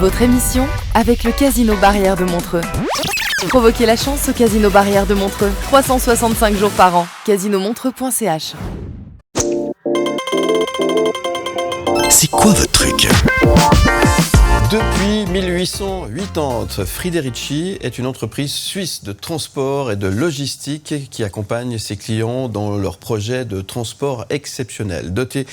Votre émission avec le Casino Barrière de Montreux. Provoquez la chance au Casino Barrière de Montreux. 365 jours par an. casinomontreux.ch. C'est quoi votre truc ? Depuis 1880, Friderici est une entreprise suisse de transport et de logistique qui accompagne ses clients dans leurs projets de transport exceptionnels. Dotée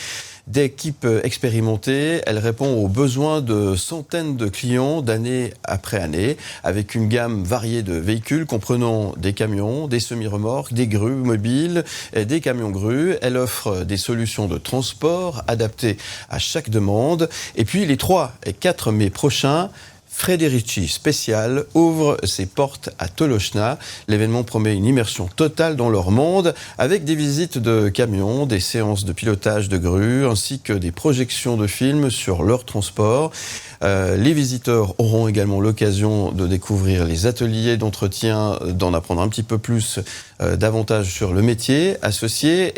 d'équipes expérimentées, elle répond aux besoins de centaines de clients d'année après année, avec une gamme variée de véhicules comprenant des camions, des semi-remorques, des grues mobiles, et des camions-grues. Elle offre des solutions de transport adaptées à chaque demande. Et puis les 3 et 4 mai prochains, Friderici Special ouvre ses portes à Tolocna. L'événement promet une immersion totale dans leur monde, avec des visites de camions, des séances de pilotage de grues, ainsi que des projections de films sur leur transport. Les visiteurs auront également l'occasion de découvrir les ateliers d'entretien, d'en apprendre un petit peu plus davantage sur le métier associé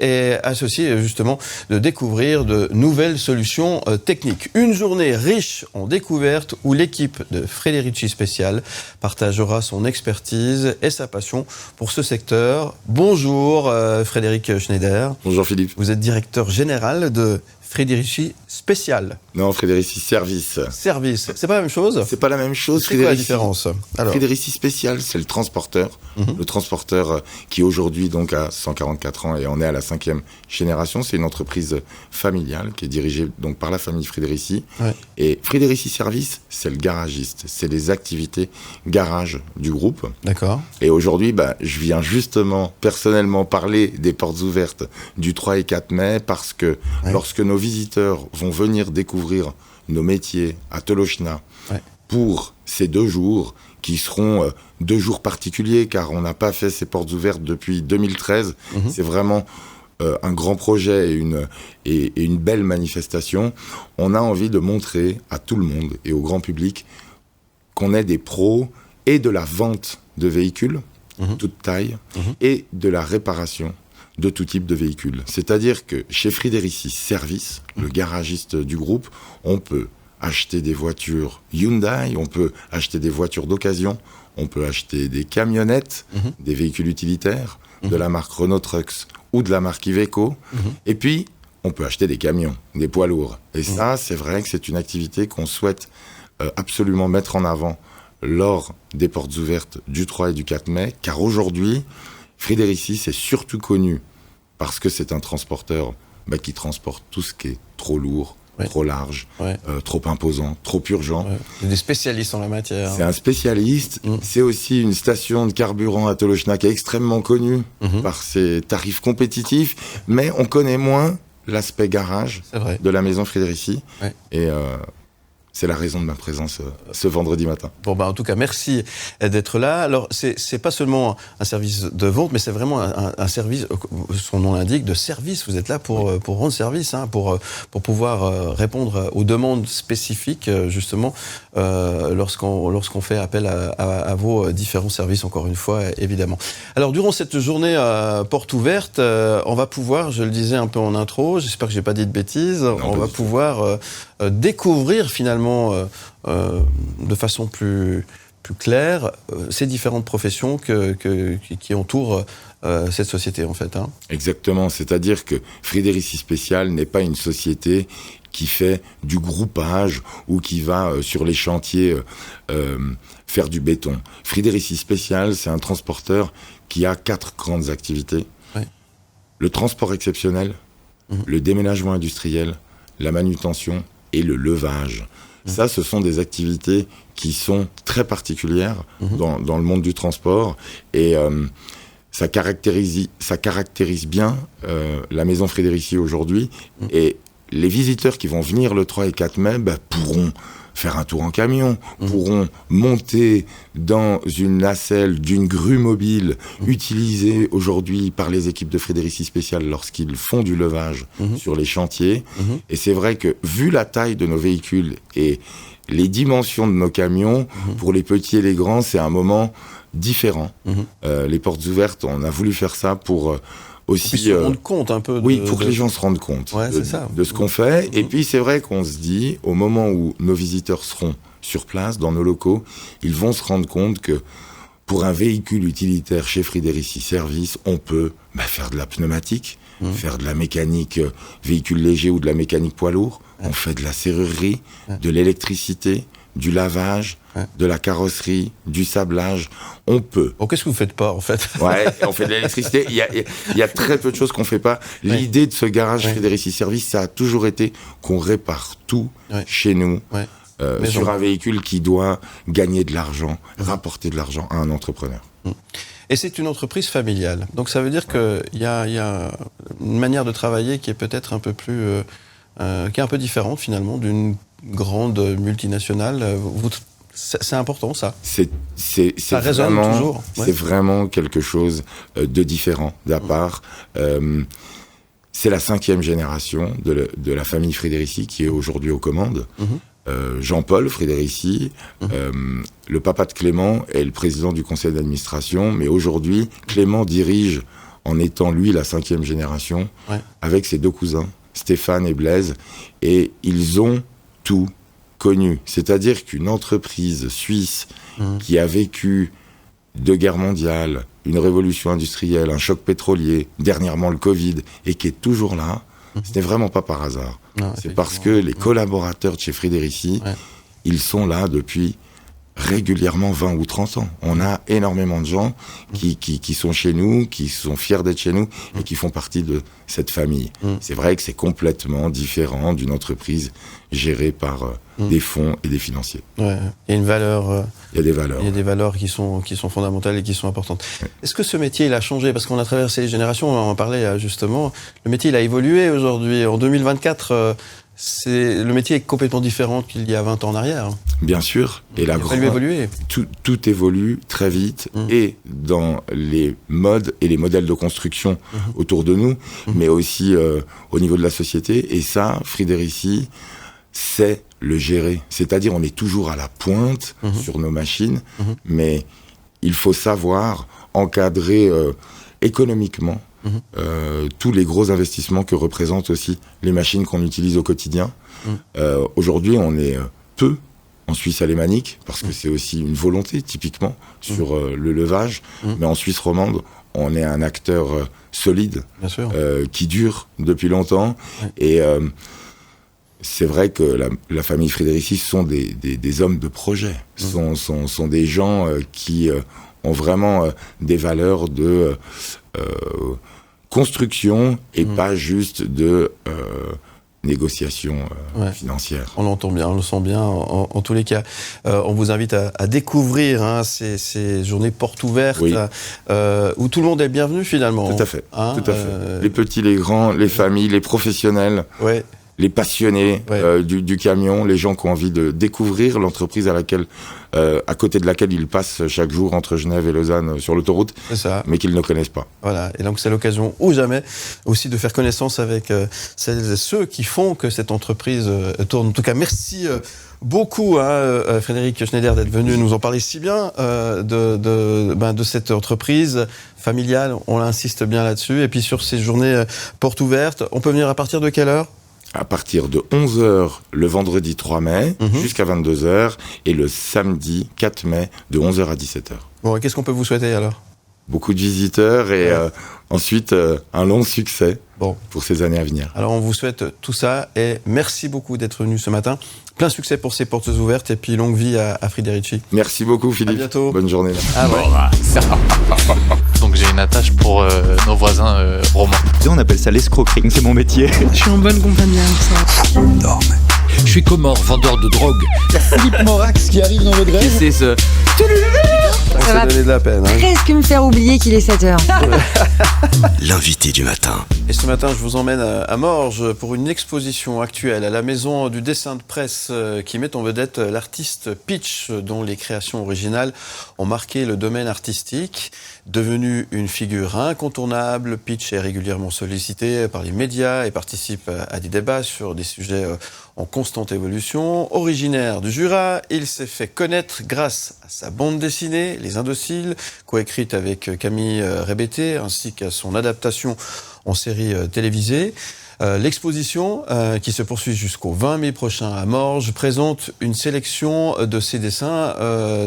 justement de découvrir de nouvelles solutions techniques. Une journée riche en découvertes où l'équipe de Friderici Special partagera son expertise et sa passion pour ce secteur. Bonjour Frédéric Schneider. Bonjour Philippe. Vous êtes directeur général de Friderici Special. Non, Friderici Service. Service, c'est pas la même chose ? C'est pas la même chose. C'est quoi la différence ? Friderici Special, c'est le transporteur. Le transporteur qui aujourd'hui donc a 144 ans et on est à la 5e génération. C'est une entreprise familiale qui est dirigée donc par la famille Friderici. Ouais. Et Friderici Service, c'est le garagiste. C'est les activités garage du groupe. D'accord. Et aujourd'hui, je viens justement personnellement parler des portes ouvertes du 3 et 4 mai parce que lorsque nos visiteurs vont venir découvrir nos métiers à Tolocna pour ces 2 jours qui seront 2 jours particuliers car on n'a pas fait ces portes ouvertes depuis 2013. C'est vraiment un grand projet et une belle manifestation. On a envie de montrer à tout le monde et au grand public qu'on est des pros et de la vente de véhicules, toute taille, et de la réparation de tout type de véhicules. C'est-à-dire que chez Friderici Service, le garagiste du groupe, on peut acheter des voitures Hyundai, on peut acheter des voitures d'occasion, on peut acheter des camionnettes, des véhicules utilitaires, de la marque Renault Trucks ou de la marque Iveco, et puis on peut acheter des camions, des poids lourds. Et ça, c'est vrai que c'est une activité qu'on souhaite absolument mettre en avant lors des portes ouvertes du 3 et du 4 mai, car aujourd'hui, Friderici, c'est surtout connu parce que c'est un transporteur qui transporte tout ce qui est trop lourd, trop large, trop imposant, trop urgent. C'est des spécialistes en la matière. C'est un spécialiste. C'est aussi une station de carburant à Tolocna qui est extrêmement connue par ses tarifs compétitifs, mais on connaît moins l'aspect garage de la maison Friderici. Et c'est la raison de ma présence ce vendredi matin. Bon, en tout cas, merci d'être là. Alors, c'est pas seulement un service de vente, mais c'est vraiment un service, son nom l'indique, de service. Vous êtes là pour rendre service, pour pouvoir répondre aux demandes spécifiques, justement, lorsqu'on fait appel à vos différents services, encore une fois, évidemment. Alors, durant cette journée porte ouverte, on va pouvoir, je le disais un peu en intro, j'espère que j'ai pas dit de bêtises, on va pouvoir découvrir finalement de façon plus claire ces différentes professions qui entourent cette société en fait. Exactement, c'est-à-dire que Friderici Special n'est pas une société qui fait du groupage ou qui va sur les chantiers faire du béton. Friderici Special, c'est un transporteur qui a 4 grandes activités. Le transport exceptionnel, le déménagement industriel, la manutention et le levage. Ça, ce sont des activités qui sont très particulières dans le monde du transport et ça caractérise bien la maison Friderici aujourd'hui. Et les visiteurs qui vont venir le 3 et 4 mai pourront faire un tour en camion, pourront monter dans une nacelle d'une grue mobile utilisée aujourd'hui par les équipes de Friderici Special lorsqu'ils font du levage sur les chantiers. Et c'est vrai que, vu la taille de nos véhicules et les dimensions de nos camions, pour les petits et les grands, c'est un moment différent. Les portes ouvertes, on a voulu faire ça pour aussi se rendre compte un peu pour que les gens se rendent compte de ce qu'on fait. Et puis c'est vrai qu'on se dit, au moment où nos visiteurs seront sur place, dans nos locaux, ils vont se rendre compte que pour un véhicule utilitaire chez Friderici Service, on peut faire de la pneumatique, faire de la mécanique véhicule léger ou de la mécanique poids lourd. On fait de la serrurerie, de l'électricité, du lavage, de la carrosserie, du sablage. On peut. Bon, qu'est-ce que vous faites pas, en fait? Ouais, on fait de l'électricité. Il y a très peu de choses qu'on fait pas. L'idée de ce garage Friderici Service, ça a toujours été qu'on répare tout chez nous. Sur un véhicule qui doit gagner de l'argent, rapporter de l'argent à un entrepreneur. Et c'est une entreprise familiale. Donc ça veut dire qu'il y a une manière de travailler qui est peut-être un peu plus... qui est un peu différente finalement d'une grande multinationale. C'est important ça. Ça résonne vraiment, toujours. C'est vraiment quelque chose de différent d'à part. C'est la 5e génération de la famille Friderici qui est aujourd'hui aux commandes. Jean-Paul Friderici, le papa de Clément, est le président du conseil d'administration, mais aujourd'hui, Clément dirige, en étant lui la 5e génération, avec ses 2 cousins, Stéphane et Blaise, et ils ont tout connu. C'est-à-dire qu'une entreprise suisse qui a vécu 2 guerres mondiales, une révolution industrielle, un choc pétrolier, dernièrement le Covid, et qui est toujours là, ce n'est vraiment pas par hasard. Non, c'est parce que les collaborateurs de chez Friderici, ils sont là depuis régulièrement 20 ou 30 ans. On a énormément de gens qui sont chez nous, qui sont fiers d'être chez nous et qui font partie de cette famille. C'est vrai que c'est complètement différent d'une entreprise gérée par des fonds et des financiers. Ouais. Il y a une valeur. Il y a des valeurs. Il y a des valeurs qui sont fondamentales et qui sont importantes. Est-ce que ce métier il a changé? Parce qu'on a traversé les générations, on en parlait justement. Le métier il a évolué aujourd'hui. En 2024, le métier est complètement différent qu'il y a 20 ans en arrière. Bien sûr. Et il a fallu évoluer. Tout évolue très vite et dans les modes et les modèles de construction autour de nous, mais aussi au niveau de la société. Et ça, Friderici sait le gérer. C'est-à-dire, on est toujours à la pointe sur nos machines, mais il faut savoir encadrer économiquement tous les gros investissements que représentent aussi les machines qu'on utilise au quotidien. Aujourd'hui, on est peu en Suisse alémanique, parce que c'est aussi une volonté, typiquement, sur le levage. Mais en Suisse romande, on est un acteur solide, qui dure depuis longtemps. Et c'est vrai que la famille Friderici sont des hommes de projet, sont des gens qui ont vraiment des valeurs de construction et pas juste de négociation financière. On l'entend bien, on le sent bien. En tous les cas, on vous invite à découvrir ces journées portes ouvertes où tout le monde est bienvenu finalement. Tout à fait. Tout à fait. Les petits, les grands, les familles, les professionnels. Les passionnés du camion, les gens qui ont envie de découvrir l'entreprise à côté de laquelle ils passent chaque jour entre Genève et Lausanne sur l'autoroute, mais qu'ils ne connaissent pas. Voilà, et donc c'est l'occasion ou jamais aussi de faire connaissance avec celles et ceux qui font que cette entreprise tourne. En tout cas, merci beaucoup Frédéric Schneider d'être venu nous en parler si bien de cette entreprise familiale, on insiste bien là-dessus. Et puis sur ces journées portes ouvertes, on peut venir à partir de quelle heure ? À partir de 11h le vendredi 3 mai jusqu'à 22h et le samedi 4 mai de 11h à 17h. Bon, et qu'est-ce qu'on peut vous souhaiter alors ? Beaucoup de visiteurs et ensuite un long succès pour ces années à venir. Alors on vous souhaite tout ça et merci beaucoup d'être venu ce matin. Plein succès pour ces portes ouvertes et puis longue vie à Friderici. Merci beaucoup Philippe. À bientôt. Bonne journée. Donc j'ai une attache pour nos voisins romains. On appelle ça l'escroquerie, c'est mon métier. Je suis en bonne compagnie avec ça. Énorme. Je suis Comor, vendeur de drogue. Il y a Philippe Morax qui arrive dans le grève. C'est ce... Ça va donné de la peine. Presque me faire oublier qu'il est 7h. L'invité du matin. Et ce matin, je vous emmène à Morges pour une exposition actuelle à la Maison du Dessin de Presse qui met en vedette l'artiste Pitch, dont les créations originales ont marqué le domaine artistique. Devenu une figure incontournable, Pitch est régulièrement sollicité par les médias et participe à des débats sur des sujets en constante évolution. Originaire du Jura, il s'est fait connaître grâce à sa bande dessinée, Les Indociles, coécrite avec Camille Rébété, ainsi qu'à son adaptation en série télévisée. L'exposition, qui se poursuit jusqu'au 20 mai prochain à Morges, présente une sélection de ses dessins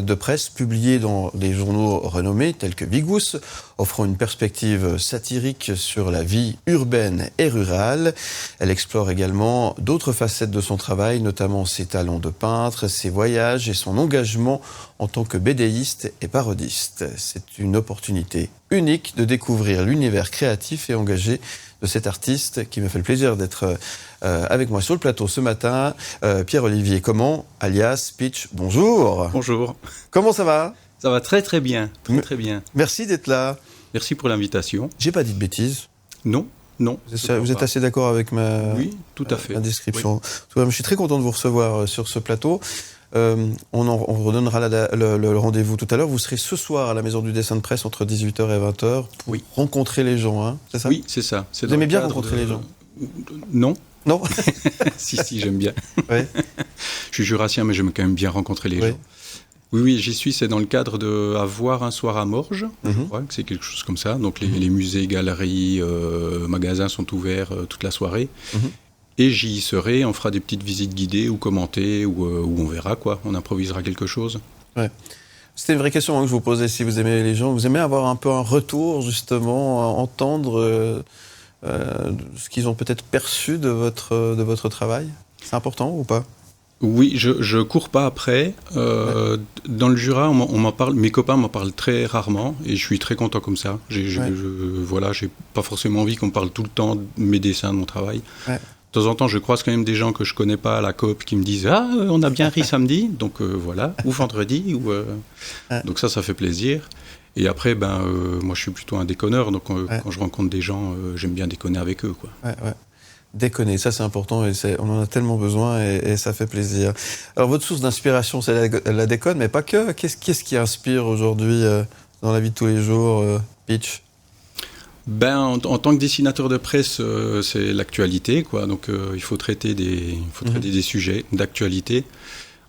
de presse publiés dans des journaux renommés tels que Vigous, offrant une perspective satirique sur la vie urbaine et rurale. Elle explore également d'autres facettes de son travail, notamment ses talents de peintre, ses voyages et son engagement en tant que bédéiste et parodiste. C'est une opportunité unique de découvrir l'univers créatif et engagé de cet artiste qui me fait le plaisir d'être avec moi sur le plateau ce matin. Pierre-Olivier Comment, alias Pitch, bonjour. Bonjour. Comment ça va ? Ça va très très bien, très bien. Merci d'être là. Merci pour l'invitation. J'ai pas dit de bêtises. Non. Vous êtes assez d'accord avec ma description. Oui. Je suis très content de vous recevoir sur ce plateau. On redonnera le rendez-vous tout à l'heure. Vous serez ce soir à la Maison du Dessin de Presse entre 18h et 20h pour rencontrer les gens, hein, c'est ça ? Oui, c'est ça. Vous aimez bien rencontrer les gens ? Non. Non. Si, j'aime bien. Ouais. Je suis jurassien, mais j'aime quand même bien rencontrer les gens. Oui, j'y suis, c'est dans le cadre de Avoir un soir à Morges, je crois que c'est quelque chose comme ça. Donc les musées, galeries, magasins sont ouverts toute la soirée. Et j'y serai, on fera des petites visites guidées ou commentées, ou on verra quoi, on improvisera quelque chose. Ouais. C'était une vraie question que je vous posais, si vous aimez les gens. Vous aimez avoir un peu un retour, justement, entendre ce qu'ils ont peut-être perçu de votre travail ? C'est important ou pas ? Oui, je cours pas après. Dans le Jura, on m'en parle, mes copains m'en parlent très rarement et je suis très content comme ça. J'ai pas forcément envie qu'on me parle tout le temps de mes dessins, de mon travail. Ouais. De temps en temps, je croise quand même des gens que je connais pas à la coop qui me disent « Ah, on a bien ri samedi », donc voilà, ou vendredi, donc ça fait plaisir. Et après, moi je suis plutôt un déconneur, donc quand je rencontre des gens, j'aime bien déconner avec eux, quoi. Ouais. Déconner, ça c'est important et on en a tellement besoin et ça fait plaisir. Alors votre source d'inspiration, c'est la déconne, mais pas que. Qu'est-ce qui inspire aujourd'hui dans la vie de tous les jours, Pitch ? En tant que dessinateur de presse, c'est l'actualité, quoi. Donc il faut traiter des sujets d'actualité.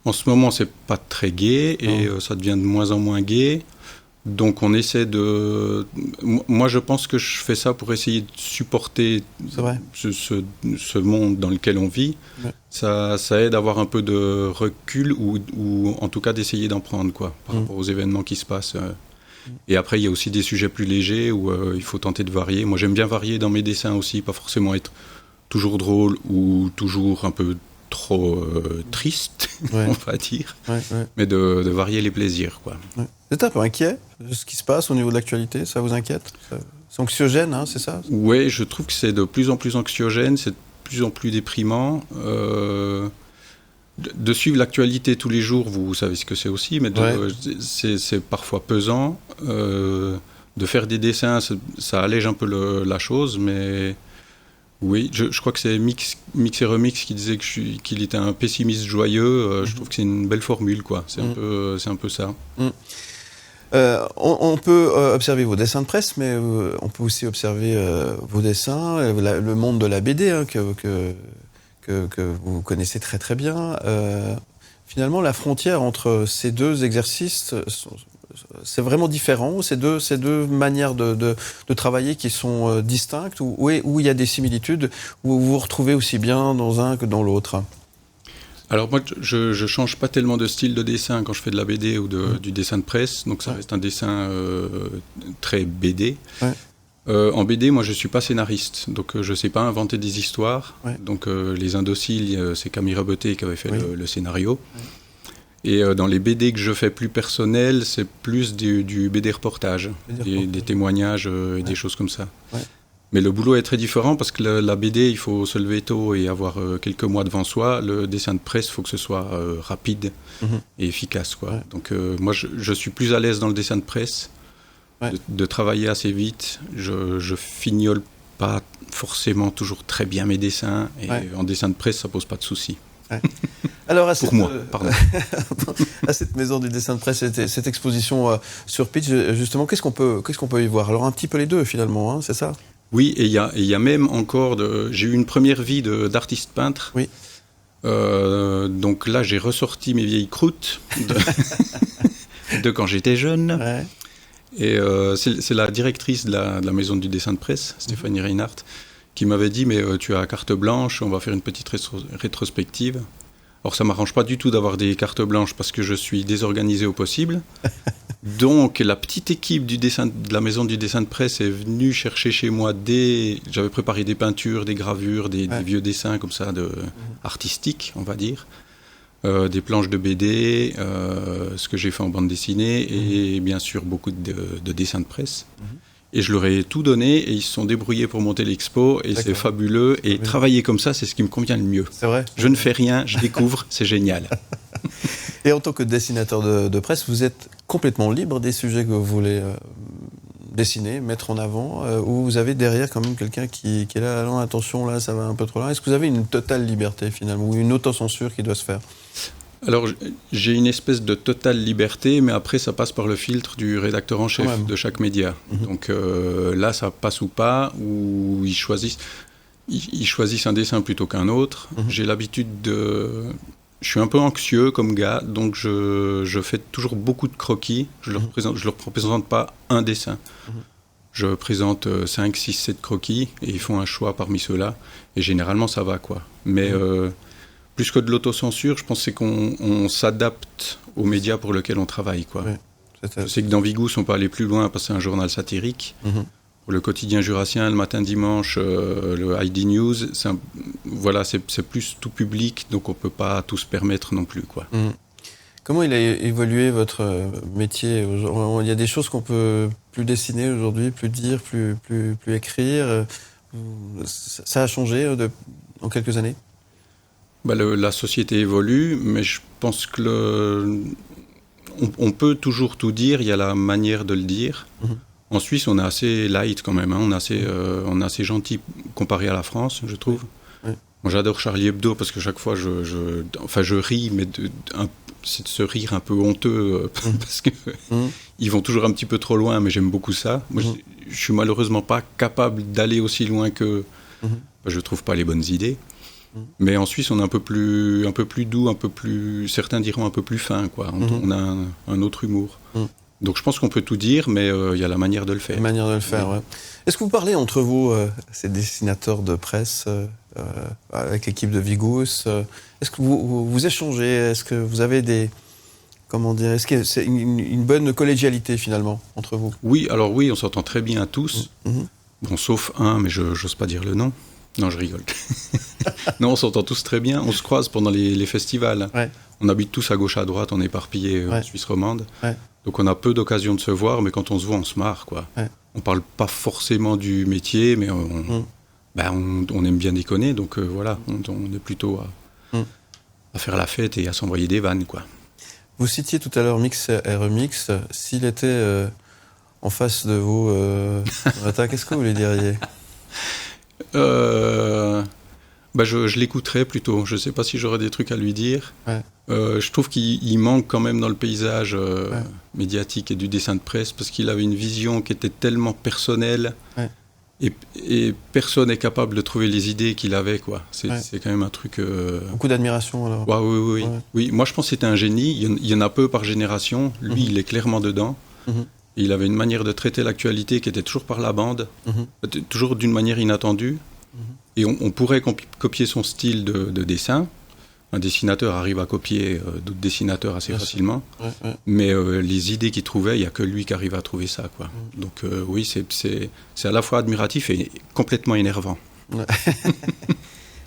En ce moment, c'est pas très gai et ça devient de moins en moins gai. Donc on essaie de... Moi je pense que je fais ça pour essayer de supporter ce monde dans lequel on vit. Ouais. Ça aide à avoir un peu de recul ou en tout cas d'essayer d'en prendre quoi, par rapport aux événements qui se passent. Et après il y a aussi des sujets plus légers où il faut tenter de varier. Moi j'aime bien varier dans mes dessins aussi, pas forcément être toujours drôle ou toujours un peu trop triste, on va dire, mais de varier les plaisirs, quoi. Ouais. Vous êtes un peu inquiet de ce qui se passe au niveau de l'actualité ? Ça vous inquiète ? C'est anxiogène, hein, c'est ça ? Oui, je trouve que c'est de plus en plus anxiogène, c'est de plus en plus déprimant. De suivre l'actualité tous les jours, vous savez ce que c'est aussi, mais c'est parfois pesant. De faire des dessins, ça allège un peu la chose, mais... Oui, je crois que c'est Mix et Remix qui disait qu'il était un pessimiste joyeux. Je trouve que c'est une belle formule, quoi. C'est un peu ça. On peut observer vos dessins de presse, mais on peut aussi observer vos dessins, le monde de la BD hein, que vous connaissez très très bien. Finalement, la frontière entre ces deux exercices, c'est vraiment différent. Ces deux manières de travailler qui sont distinctes, où il y a des similitudes, où vous vous retrouvez aussi bien dans un que dans l'autre. Alors moi, je change pas tellement de style de dessin quand je fais de la BD ou du dessin de presse, donc ça reste un dessin très BD. Ouais. En BD, moi, je suis pas scénariste, donc je sais pas inventer des histoires. Ouais. Donc Les Indociles, c'est Camille Rebeté qui avait fait le scénario. Ouais. Et dans les BD que je fais plus personnels, c'est plus du BD reportage, des témoignages et des choses comme ça. Ouais. Mais le boulot est très différent parce que la BD, il faut se lever tôt et avoir quelques mois devant soi. Le dessin de presse, il faut que ce soit rapide et efficace, quoi. Ouais. Donc moi, je suis plus à l'aise dans le dessin de presse, de travailler assez vite. Je fignole pas forcément toujours très bien mes dessins. Et en dessin de presse, ça pose pas de soucis. Ouais. Alors pour moi, pardon. À cette maison du dessin de presse, cette exposition sur Pitch, justement, qu'est-ce qu'on peut y voir ? Alors un petit peu les deux finalement, hein, c'est ça ? Oui, et il y a même encore... J'ai eu une première vie d'artiste peintre. Oui. Donc là, j'ai ressorti mes vieilles croûtes de quand j'étais jeune. Ouais. Et c'est la directrice de la maison du dessin de presse, Stéphanie Reinhardt, qui m'avait dit « Mais tu as carte blanche, on va faire une petite rétrospective ». Alors ça ne m'arrange pas du tout d'avoir des cartes blanches parce que je suis désorganisé au possible. Donc la petite équipe de la maison du dessin de presse est venue chercher chez moi j'avais préparé des peintures, des gravures, des vieux dessins comme ça, artistiques, on va dire. Des planches de BD, ce que j'ai fait en bande dessinée et bien sûr beaucoup de dessins de presse. Et je leur ai tout donné et ils se sont débrouillés pour monter l'expo et c'est fabuleux. Et travailler comme ça, c'est ce qui me convient le mieux. C'est vrai. Je ne fais rien, je découvre, c'est génial. Et en tant que dessinateur de presse, vous êtes complètement libre des sujets que vous voulez dessiner, mettre en avant, ou vous avez derrière quand même quelqu'un qui est là, non, attention, là, ça va un peu trop loin. Est-ce que vous avez une totale liberté finalement, ou une autocensure qui doit se faire ? Alors, j'ai une espèce de totale liberté, mais après, ça passe par le filtre du rédacteur en chef de chaque média. Donc là, ça passe ou pas, ou ils choisissent un dessin plutôt qu'un autre. J'ai l'habitude je suis un peu anxieux comme gars, donc je fais toujours beaucoup de croquis. Je ne leur présente pas un dessin. Je présente 5, 6, 7 croquis, et ils font un choix parmi ceux-là. Et généralement, ça va, quoi. Mais... plus que de l'autocensure, je pense que c'est qu'on s'adapte aux médias pour lesquels on travaille, quoi. Je sais que dans Vigous, on peut aller plus loin parce que c'est un journal satirique. Pour le quotidien jurassien, le matin dimanche, le ID News, c'est plus tout public, donc on ne peut pas tout se permettre non plus, quoi. Comment il a évolué votre métier ? Il y a des choses qu'on peut plus dessiner aujourd'hui, plus dire, plus écrire. Ça a changé en quelques années ? La société évolue, mais je pense que on peut toujours tout dire, il y a la manière de le dire. En Suisse, on est assez light quand même, hein. On est assez gentil comparé à la France, je trouve. Moi, j'adore Charlie Hebdo parce que chaque fois, je ris, mais c'est de ce rire un peu honteux parce que ils vont toujours un petit peu trop loin, mais j'aime beaucoup ça. Moi, je suis malheureusement pas capable d'aller aussi loin que je trouve pas les bonnes idées. Mais en Suisse, on est un peu plus doux, certains diront un peu plus fin, quoi. On a un autre humour. Donc je pense qu'on peut tout dire, mais il y a la manière de le faire. La manière de le faire, ouais. Est-ce que vous parlez entre vous, ces dessinateurs de presse, avec l'équipe de Vigous, est-ce que vous échangez ? Est-ce que vous avez est-ce que c'est une bonne collégialité finalement entre vous ? Oui, on s'entend très bien tous. Bon, sauf un, mais je n'ose pas dire le nom. Non, je rigole. Non, on s'entend tous très bien. On se croise pendant les festivals. On habite tous à gauche, à droite, on est éparpillés en Suisse romande. Donc on a peu d'occasions de se voir, mais quand on se voit, on se marre, quoi. On parle pas forcément du métier, mais on aime bien déconner. Donc voilà, on est plutôt à faire la fête et à s'envoyer des vannes, quoi. Vous citiez tout à l'heure Mix et Remix. S'il était en face de vous, qu'est-ce que vous lui diriez ? Je l'écouterais plutôt. Je ne sais pas si j'aurais des trucs à lui dire. Je trouve qu'il manque quand même dans le paysage médiatique et du dessin de presse parce qu'il avait une vision qui était tellement personnelle et personne n'est capable de trouver les idées qu'il avait, quoi. C'est quand même un truc... Beaucoup d'admiration alors. Oui, moi je pense que c'était un génie. Il y en a peu par génération. Lui, il est clairement dedans. Il avait une manière de traiter l'actualité qui était toujours par la bande, toujours d'une manière inattendue. Et on pourrait copier son style de dessin. Un dessinateur arrive à copier d'autres dessinateurs assez facilement. Mais les idées qu'il trouvait, il n'y a que lui qui arrive à trouver ça, quoi. Donc oui, c'est à la fois admiratif et complètement énervant.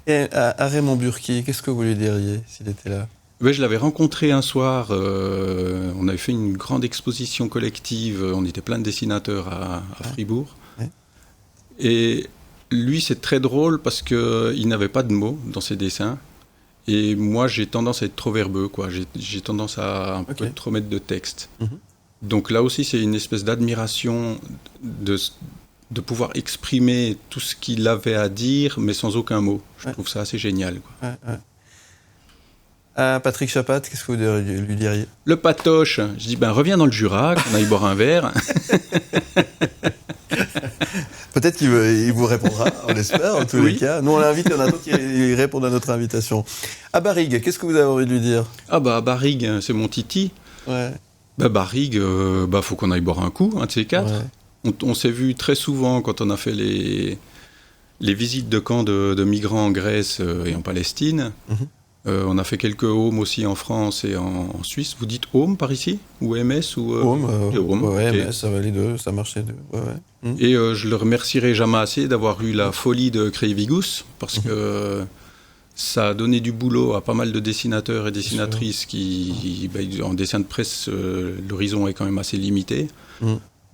Et à Raymond Burki, qu'est-ce que vous lui diriez s'il était là ? Je l'avais rencontré un soir, on avait fait une grande exposition collective, on était plein de dessinateurs à Fribourg. Et lui, c'est très drôle parce qu'il n'avait pas de mots dans ses dessins. Et moi, j'ai tendance à être trop verbeux, quoi. J'ai tendance à un peu trop mettre de texte. Donc là aussi, c'est une espèce d'admiration de pouvoir exprimer tout ce qu'il avait à dire, mais sans aucun mot. Je trouve ça assez génial, quoi. Patrick Chapat, qu'est-ce que vous lui diriez ? Le patoche. Je dis, reviens dans le Jura, qu'on aille boire un verre. Peut-être qu'il vous répondra, on l'espère, en tous les cas. Nous, on l'invite, il y en a d'autres qui répondent à notre invitation. À Barrigue, qu'est-ce que vous avez envie de lui dire ? À Barrigue, c'est mon titi. Barrigue, faut qu'on aille boire un coup, un de ces quatre. On s'est vu très souvent quand on a fait les visites de camps de migrants en Grèce et en Palestine. On a fait quelques homes aussi en France et en Suisse. Vous dites home par ici? Ou MS ou Home, ouais, okay. MS, ça va les deux, ça marche les deux. Ouais. Et je le remercierai jamais assez d'avoir eu la folie de créer Vigus, parce que ça a donné du boulot à pas mal de dessinateurs et dessinatrices qui, en dessin de presse, l'horizon est quand même assez limité.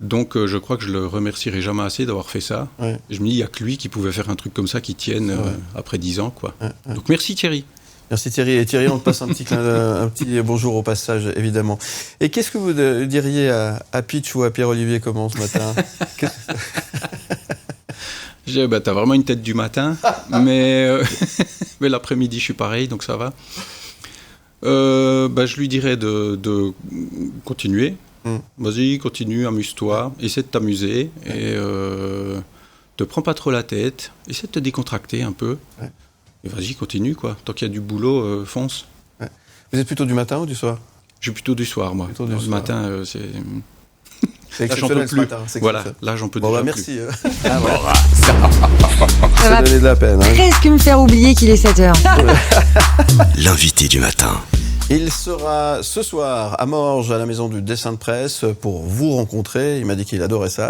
Donc je crois que je le remercierai jamais assez d'avoir fait ça. Ouais. Et je me dis, il n'y a que lui qui pouvait faire un truc comme ça qui tienne après 10 ans, quoi. Donc merci Thierry. Merci Thierry. Et Thierry, on te passe un petit bonjour au passage, évidemment. Et qu'est-ce que vous diriez à Pitch ou à Pierre-Olivier Comment ce matin? T'as vraiment une tête du matin, mais l'après-midi je suis pareil, donc ça va. Je lui dirais de continuer. Vas-y, continue, amuse-toi, essaie de t'amuser et te prends pas trop la tête, essaie de te décontracter un peu. Ouais. Et vas-y, continue, quoi. Tant qu'il y a du boulot, fonce. Ouais. Vous êtes plutôt du matin ou du soir? Je suis plutôt du soir, moi. Le matin, c'est... C'est exceptionnel ce matin. Voilà, là j'en peux déjà merci. plus. Ça va donner de la peine. Presque me faire oublier qu'il est 7h. L'invité du matin. Il sera ce soir à Morges, à la maison du dessin de presse, pour vous rencontrer. Il m'a dit qu'il adorait ça.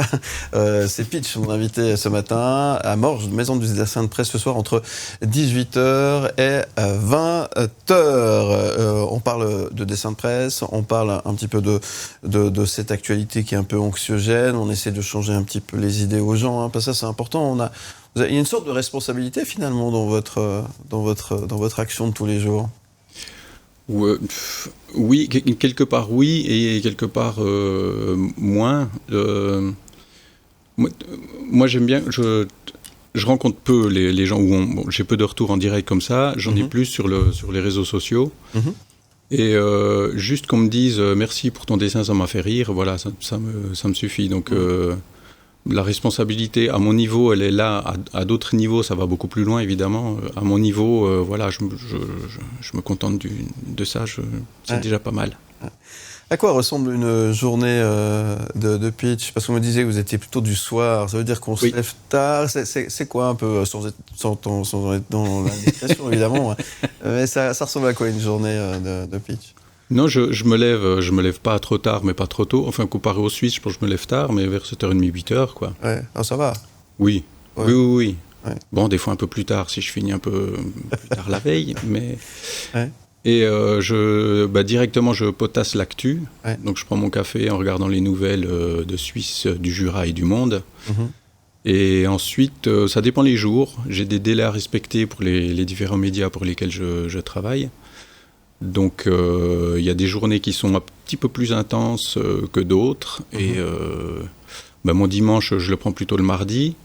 C'est Pitch, mon invité ce matin, à Morges, maison du dessin de presse, ce soir, entre 18h et 20h. On parle de dessin de presse, on parle un petit peu de cette actualité qui est un peu anxiogène. On essaie de changer un petit peu les idées aux gens, parce que ça, c'est important. Il y a une sorte de responsabilité, finalement, dans votre action de tous les jours. Oui, quelque part oui, et quelque part moins. Moi j'aime bien, je rencontre peu les gens où j'ai peu de retours en direct comme ça, j'en ai plus sur les réseaux sociaux. Et juste qu'on me dise merci pour ton dessin, ça m'a fait rire, voilà, ça me suffit. Donc la responsabilité, à mon niveau, elle est là. À d'autres niveaux, ça va beaucoup plus loin, évidemment. À mon niveau, voilà, je me contente de ça. C'est déjà pas mal. À quoi ressemble une journée de Pitch? Parce qu'on me disait que vous étiez plutôt du soir. Ça veut dire qu'on se lève tard. C'est quoi un peu, sans être dans l'indiscrétion, évidemment. Mais ça ressemble à quoi une journée de Pitch? Non, je me lève pas trop tard, mais pas trop tôt. Enfin, comparé aux Suisses, je pense que je me lève tard, mais vers 7h30, 8h, quoi. Ouais, ça va. Oui. Ouais. Oui. Ouais. Bon, des fois un peu plus tard, si je finis un peu plus tard la veille, mais... Ouais. Et directement, je potasse l'actu. Ouais. Donc, je prends mon café en regardant les nouvelles de Suisse, du Jura et du monde. Et ensuite, ça dépend les jours. J'ai des délais à respecter pour les différents médias pour lesquels je travaille. Donc, il y a des journées qui sont un petit peu plus intenses que d'autres. Et mon dimanche, je le prends plutôt le mardi.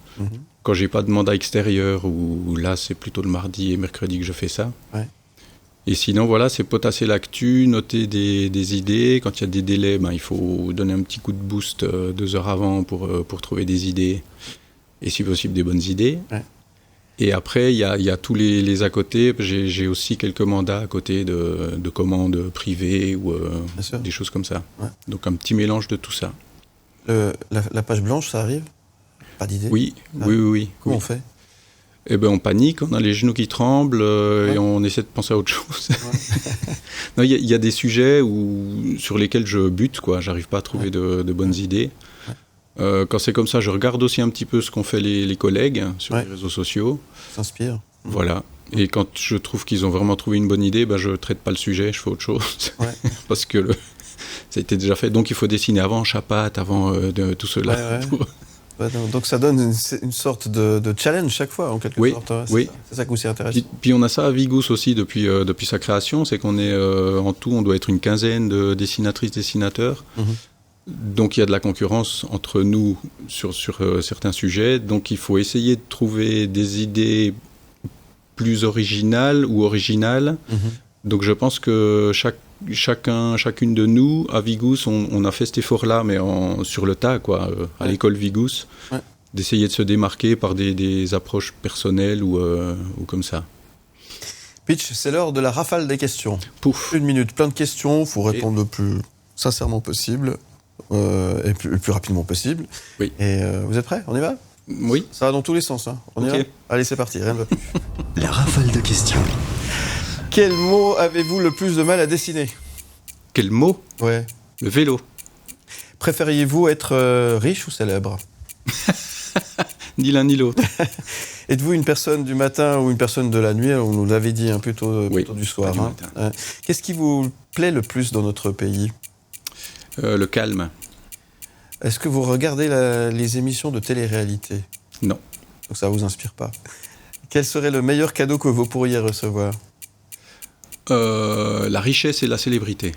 Quand j'ai pas de mandat extérieur, ou là, c'est plutôt le mardi et mercredi que je fais ça. Ouais. Et sinon, voilà, c'est potasser l'actu, noter des idées. Quand il y a des délais, il faut donner un petit coup de boost 2 heures avant pour trouver des idées. Et si possible, des bonnes idées. Ouais. Et après, il y a tous les à côté. J'ai aussi quelques mandats à côté de commandes privées ou des choses comme ça. Ouais. Donc un petit mélange de tout ça. La page blanche, ça arrive? Pas d'idée? Oui, oui. Comment on fait? Eh ben, on panique, on a les genoux qui tremblent et on essaie de penser à autre chose. Ouais. Non, il y a des sujets sur lesquels je bute, quoi. J'arrive pas à trouver de bonnes idées. Quand c'est comme ça, je regarde aussi un petit peu ce qu'ont fait les collègues sur les réseaux sociaux. S'inspire. Voilà. Et quand je trouve qu'ils ont vraiment trouvé une bonne idée, je traite pas le sujet, je fais autre chose. Ouais. Parce que ça a été déjà fait. Donc il faut dessiner avant Chapat, avant tout cela. Ouais. Donc ça donne une sorte de challenge chaque fois, en quelque sorte. C'est ça qui vous intéresse. Puis on a ça à Vigus aussi depuis sa création, c'est qu'on est en tout, on doit être une quinzaine de dessinatrices, dessinateurs. Donc il y a de la concurrence entre nous sur certains sujets, donc il faut essayer de trouver des idées plus originales ou originales. Donc je pense que chacune de nous, à Vigus, on a fait cet effort-là, mais sur le tas, quoi, à l'école Vigus, d'essayer de se démarquer par des approches personnelles ou comme ça. Pitch, c'est l'heure de la rafale des questions. Pouf. 1 minute, plein de questions, il faut répondre le plus sincèrement possible. Et le plus rapidement possible. Oui. Et vous êtes prêts? On y va? Oui. Ça va dans tous les sens. Hein. On y va ? Allez, c'est parti, rien ne va plus. La rafale de questions. Quel mot avez-vous le plus de mal à dessiner ? Quel mot ? Ouais. Le vélo. Préfériez-vous être riche ou célèbre ? Ni l'un ni l'autre. Êtes-vous une personne du matin ou une personne de la nuit ? On nous l'avait dit plutôt du soir. Du matin. Qu'est-ce qui vous plaît le plus dans notre pays ? Le calme. Est-ce que vous regardez les émissions de télé-réalité ? Non. Donc ça ne vous inspire pas. Quel serait le meilleur cadeau que vous pourriez recevoir ? La richesse et la célébrité.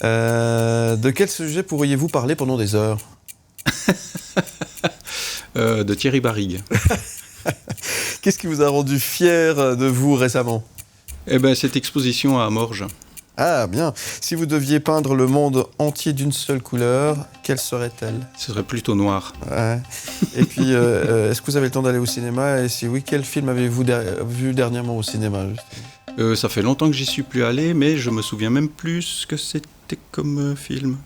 De quel sujet pourriez-vous parler pendant des heures ? De Thierry Barrigue. Qu'est-ce qui vous a rendu fier de vous récemment ? Eh bien, cette exposition à Morges. Ah, bien. Si vous deviez peindre le monde entier d'une seule couleur, quelle serait-elle ? Ce serait plutôt noir. Ouais. Et puis, est-ce que vous avez le temps d'aller au cinéma ? Et si oui, quel film avez-vous vu dernièrement au cinéma ? Ça fait longtemps que j'y suis plus allé, mais je me souviens même plus ce que c'était comme film.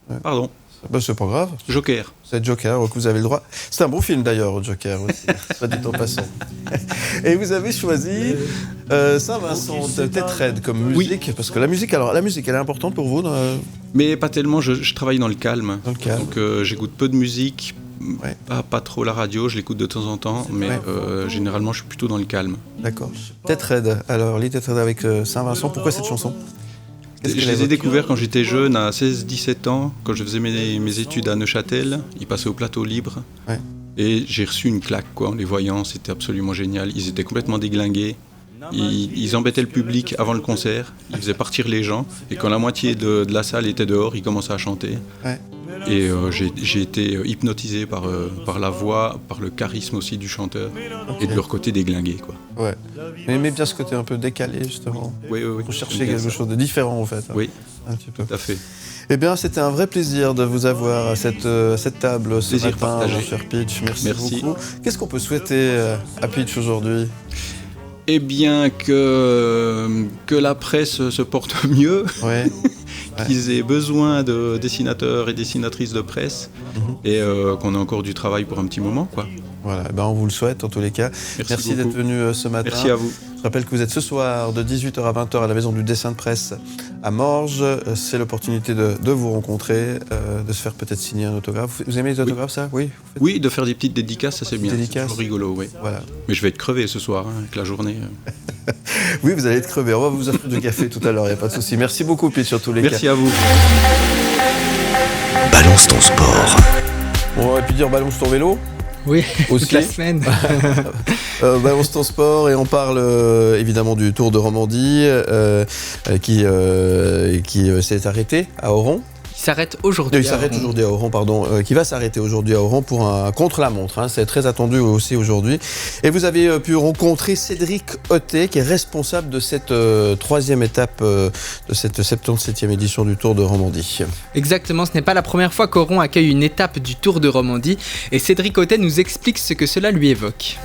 Ouais. Pardon. Ben, c'est pas grave. Joker. C'est Joker, donc vous avez le droit. C'est un bon film d'ailleurs, Joker aussi, soit dit en passant. Et vous avez choisi Saint-Vincent de Tetraide comme musique, parce que la musique, elle est importante pour vous Mais pas tellement, je travaille dans le calme. Dans le calme. Donc j'écoute peu de musique, pas trop la radio, je l'écoute de temps en temps, mais généralement je suis plutôt dans le calme. D'accord. Tetraide, alors les Tetraide avec Saint-Vincent, pourquoi cette chanson ? Je les ai découverts quand j'étais jeune, à 16-17 ans, quand je faisais mes études à Neuchâtel. Ils passaient au plateau libre. Ouais. Et j'ai reçu une claque en les voyant, c'était absolument génial. Ils étaient complètement déglingués. Ils embêtaient le public avant le concert, ils faisaient partir les gens. Et quand la moitié de la salle était dehors, ils commençaient à chanter. Ouais. Et j'ai été hypnotisé par la voix, par le charisme aussi du chanteur. Okay. Et de leur côté déglingué, quoi. Ouais. Mais aimez bien ce côté un peu décalé, justement. Oui. Pour chercher quelque chose de différent, en fait. Oui, un petit peu. Tout à fait. Eh bien, c'était un vrai plaisir de vous avoir à cette table ce plaisir matin, partagé. cher Pitch. Merci beaucoup. Qu'est-ce qu'on peut souhaiter à Pitch aujourd'hui ? Eh bien, que la presse se porte mieux. Ouais. Qu'ils aient besoin de dessinateurs et dessinatrices de presse et qu'on ait encore du travail pour un petit moment, quoi. Voilà, ben on vous le souhaite en tous les cas. Merci d'être venu ce matin. Merci à vous. Je rappelle que vous êtes ce soir de 18h à 20h à la Maison du Dessin de Presse à Morges. C'est l'opportunité de vous rencontrer, de se faire peut-être signer un autographe. Vous aimez les autographes, ça ? Oui, de faire des petites dédicaces, ça c'est bien. C'est toujours rigolo, oui. Voilà. Mais je vais être crevé ce soir, avec la journée. Oui, vous allez être crevé. On va vous offrir du café tout à l'heure, il n'y a pas de souci. Merci beaucoup, Pitch, sur tous les cas. Merci à vous. Balance ton sport. On aurait pu dire balance ton vélo. Oui, aussi. Toute la semaine. Balance ton sport et on parle évidemment du Tour de Romandie qui s'est arrêté à Oron. Qui s'arrête aujourd'hui. Il s'arrête aujourd'hui à Oron, pardon. Qui va s'arrêter aujourd'hui à Oron pour un contre-la-montre. C'est très attendu aussi aujourd'hui. Et vous avez pu rencontrer Cédric Ottet, qui est responsable de cette troisième étape de cette 77e édition du Tour de Romandie. Exactement, ce n'est pas la première fois qu'Oron accueille une étape du Tour de Romandie. Et Cédric Ottet nous explique ce que cela lui évoque.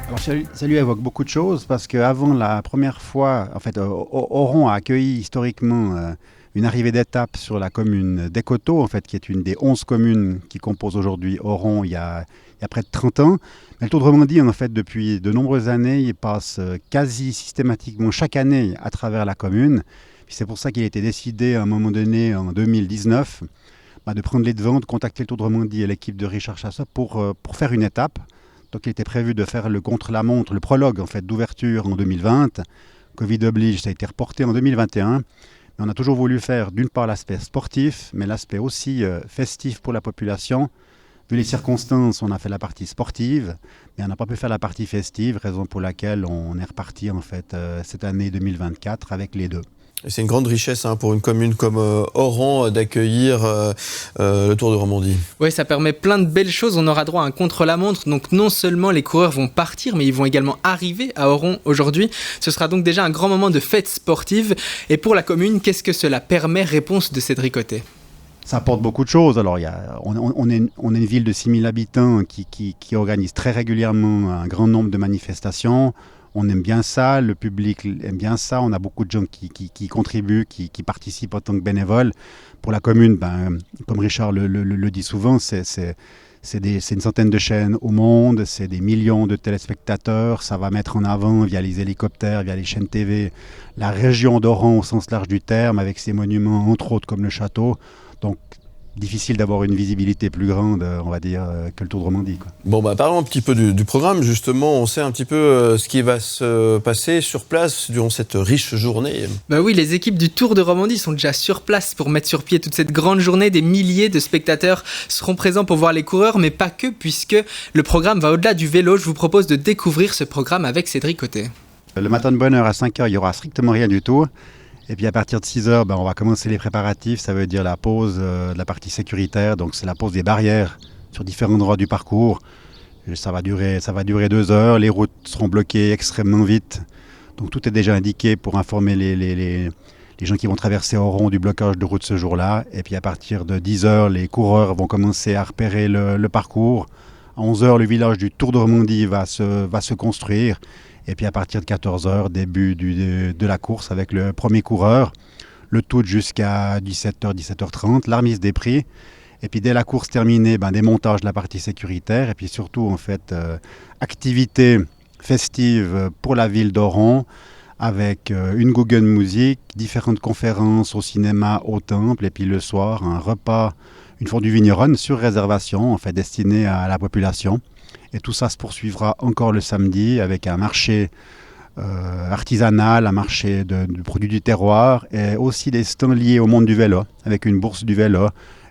Alors, ça lui évoque beaucoup de choses parce qu'avant la première fois, en fait, Oron a accueilli historiquement une arrivée d'étape sur la commune d'Écoto, en fait, qui est une des 11 communes qui composent aujourd'hui Oron il y a près de 30 ans. Mais le Tour de Romandie, en fait, depuis de nombreuses années, il passe quasi systématiquement chaque année à travers la commune. Puis c'est pour ça qu'il a été décidé à un moment donné, en 2019, de prendre les devants, de contacter le Tour de Romandie et l'équipe de Richard Chassop pour faire une étape. Donc il était prévu de faire le contre-la-montre, le prologue en fait, d'ouverture en 2020. Covid oblige, ça a été reporté en 2021. On a toujours voulu faire d'une part l'aspect sportif, mais l'aspect aussi festif pour la population. Vu les circonstances, on a fait la partie sportive, mais on n'a pas pu faire la partie festive, raison pour laquelle on est reparti en fait cette année 2024 avec les deux. Et c'est une grande richesse pour une commune comme Oron d'accueillir le Tour de Romandie. Oui, ça permet plein de belles choses. On aura droit à un contre-la-montre. Donc non seulement les coureurs vont partir, mais ils vont également arriver à Oron aujourd'hui. Ce sera donc déjà un grand moment de fête sportive. Et pour la commune, qu'est-ce que cela permet ? Réponse de Cédric Ottet. Ça apporte beaucoup de choses. Alors, on est une ville de 6000 habitants qui organise très régulièrement un grand nombre de manifestations. On aime bien ça, le public aime bien ça, on a beaucoup de gens qui contribuent, qui participent en tant que bénévoles. Pour la commune, comme Richard le dit souvent, c'est C'est une centaine de chaînes au monde, c'est des millions de téléspectateurs. Ça va mettre en avant, via les hélicoptères, via les chaînes TV, la région d'Oran au sens large du terme, avec ses monuments, entre autres, comme le château. Donc, difficile d'avoir une visibilité plus grande, on va dire, que le Tour de Romandie, quoi. Bon, parlons un petit peu du programme, justement. On sait un petit peu ce qui va se passer sur place durant cette riche journée. Oui, les équipes du Tour de Romandie sont déjà sur place pour mettre sur pied toute cette grande journée. Des milliers de spectateurs seront présents pour voir les coureurs, mais pas que, puisque le programme va au-delà du vélo. Je vous propose de découvrir ce programme avec Cédric Côté. Le matin de bonne heure à 5h, il n'y aura strictement rien du tout. Et puis à partir de 6h, on va commencer les préparatifs, ça veut dire la pause de la partie sécuritaire, donc c'est la pose des barrières sur différents endroits du parcours. Et ça va durer 2 heures, les routes seront bloquées extrêmement vite, donc tout est déjà indiqué pour informer les gens qui vont traverser Oran du blocage de route ce jour-là. Et puis à partir de 10h, les coureurs vont commencer à repérer le parcours. À 11h, le village du Tour de Romandie va se construire. Et puis à partir de 14h, début de la course avec le premier coureur, le tout jusqu'à 17h, 17h30, la remise des prix. Et puis dès la course terminée, démontage de la partie sécuritaire. Et puis surtout, en fait, activité festive pour la ville d'Oran avec une Google Music, différentes conférences au cinéma, au temple. Et puis le soir, un repas, une fondue vigneronne sur réservation, en fait, destinée à la population. Et tout ça se poursuivra encore le samedi avec un marché artisanal, un marché de produits du terroir et aussi des stands liés au monde du vélo avec une bourse du vélo.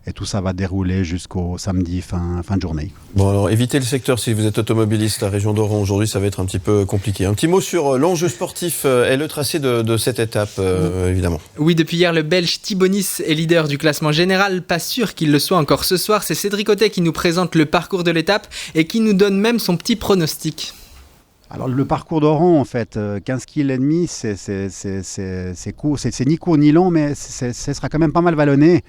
Et tout ça va dérouler jusqu'au samedi fin de journée. Bon, alors évitez le secteur si vous êtes automobiliste. La région d'Oran aujourd'hui, ça va être un petit peu compliqué. Un petit mot sur l'enjeu sportif et le tracé de cette étape, évidemment. Oui, depuis hier, le Belge Thibaut Nice est leader du classement général. Pas sûr qu'il le soit encore ce soir. C'est Cédric Côté qui nous présente le parcours de l'étape et qui nous donne même son petit pronostic. Alors le parcours d'Oran, en fait, 15 km et demi, c'est court, c'est ni court ni long, mais ce sera quand même pas mal vallonné.